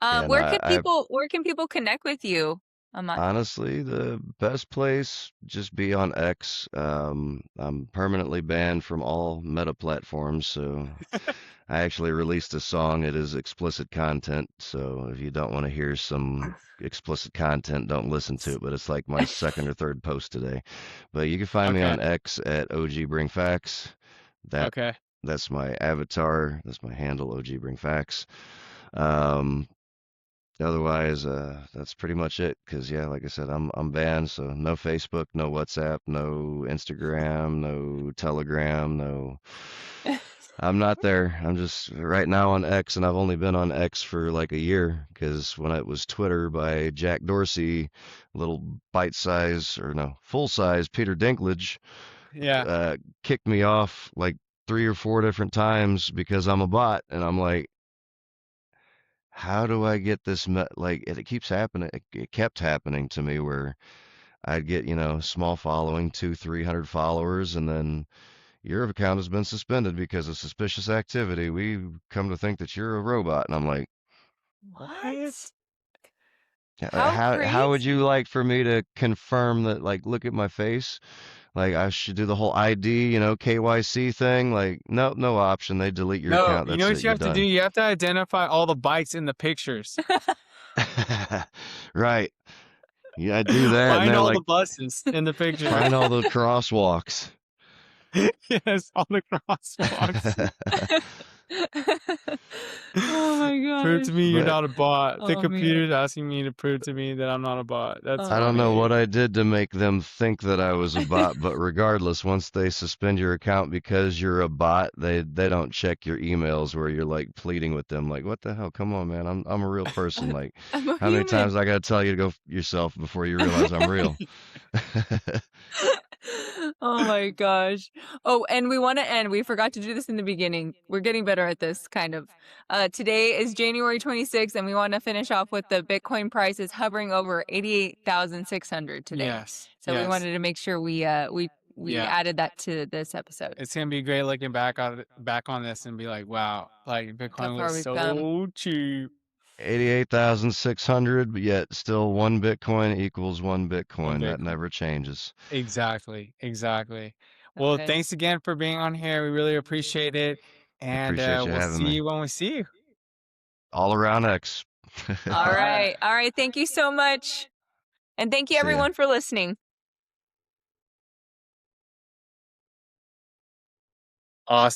[SPEAKER 1] yeah, no,
[SPEAKER 3] Where can
[SPEAKER 1] I
[SPEAKER 3] people connect with you, Ahmad?
[SPEAKER 1] honestly, the best place just be on X. I'm permanently banned from all meta platforms, so I actually released a song. It is explicit content, so if you don't want to hear some explicit content, don't listen to it. But it's like my second or third post today. But you can find me
[SPEAKER 2] Okay.
[SPEAKER 1] on X at OGBringFacts. That
[SPEAKER 2] Okay.
[SPEAKER 1] that's my avatar. That's my handle, OGBringFacts. Um, Otherwise, that's pretty much it. Cause yeah, like I said, I'm banned, so no Facebook, no WhatsApp, no Instagram, no Telegram, no. I'm not there. I'm just right now on X, and I've only been on X for like a year. Cause when it was Twitter by Jack Dorsey, little bite size or no full size Peter Dinklage,
[SPEAKER 2] Yeah.
[SPEAKER 1] uh, kicked me off like 3 or 4 different times because I'm a bot, and I'm like, how do I get this like it keeps happening it kept happening to me where I'd get, small following, 200-300 followers, and then your account has been suspended because of suspicious activity. We come to think that you're a robot. And I'm like, what?
[SPEAKER 3] What? How
[SPEAKER 1] How would you
[SPEAKER 3] crazy?
[SPEAKER 1] like for me to confirm that, like, look at my face? Like I should do the whole ID, KYC thing? Like, nope, no option. They delete your
[SPEAKER 2] No,
[SPEAKER 1] account.
[SPEAKER 2] you know
[SPEAKER 1] That's
[SPEAKER 2] what
[SPEAKER 1] it.
[SPEAKER 2] you
[SPEAKER 1] You're
[SPEAKER 2] have to do?
[SPEAKER 1] done.
[SPEAKER 2] You have to identify all the bikes in the pictures.
[SPEAKER 1] Right. Yeah, I do that, and
[SPEAKER 2] Find
[SPEAKER 1] they're
[SPEAKER 2] all the
[SPEAKER 1] like,
[SPEAKER 2] buses in the pictures.
[SPEAKER 1] find all the crosswalks.
[SPEAKER 2] Yes, all the crosswalks.
[SPEAKER 3] Oh my
[SPEAKER 2] Prove to
[SPEAKER 3] gosh.
[SPEAKER 2] me you're
[SPEAKER 1] But
[SPEAKER 2] not a bot. The
[SPEAKER 3] Oh man.
[SPEAKER 2] computer's asking me to prove to me that I'm not a bot. That's
[SPEAKER 1] I
[SPEAKER 3] Oh
[SPEAKER 1] don't know
[SPEAKER 2] funny.
[SPEAKER 1] what
[SPEAKER 3] man.
[SPEAKER 1] I did to make them think that I was a bot, but regardless, once they suspend your account because you're a bot, they don't check your emails where you're like pleading with them, like, what the hell? Come on, man. I'm a real person. Like,
[SPEAKER 3] I'm a
[SPEAKER 1] how many
[SPEAKER 3] human.
[SPEAKER 1] times I gotta tell you to go yourself before you realize I'm real?
[SPEAKER 3] Oh my gosh. Oh, and we want to end. We forgot to do this in the beginning. We're getting better at this, kind of. Today is January 26th, and we want to finish off with the Bitcoin prices hovering over 88,600 today.
[SPEAKER 2] Yes,
[SPEAKER 3] So we
[SPEAKER 2] yes,
[SPEAKER 3] wanted to make sure we
[SPEAKER 2] yeah.
[SPEAKER 3] added that to this episode.
[SPEAKER 2] It's gonna be great looking back on this and be like, wow, like
[SPEAKER 3] How
[SPEAKER 2] Bitcoin
[SPEAKER 3] far
[SPEAKER 2] was
[SPEAKER 3] we've come.
[SPEAKER 2] so cheap.
[SPEAKER 1] 88,600, but yet still one Bitcoin equals one
[SPEAKER 2] One
[SPEAKER 1] Bitcoin. That
[SPEAKER 2] Bitcoin.
[SPEAKER 1] never changes.
[SPEAKER 2] Exactly, exactly. Well,
[SPEAKER 3] Okay.
[SPEAKER 2] thanks again for being on here. We really appreciate it,
[SPEAKER 1] I
[SPEAKER 2] and
[SPEAKER 1] appreciate you
[SPEAKER 2] we'll
[SPEAKER 1] having
[SPEAKER 2] see
[SPEAKER 1] me.
[SPEAKER 2] you when we see you.
[SPEAKER 1] All around X.
[SPEAKER 3] All
[SPEAKER 2] All right.
[SPEAKER 3] right. All right. Thank you so much. And thank you
[SPEAKER 1] See ya.
[SPEAKER 3] everyone for listening.
[SPEAKER 2] Awesome.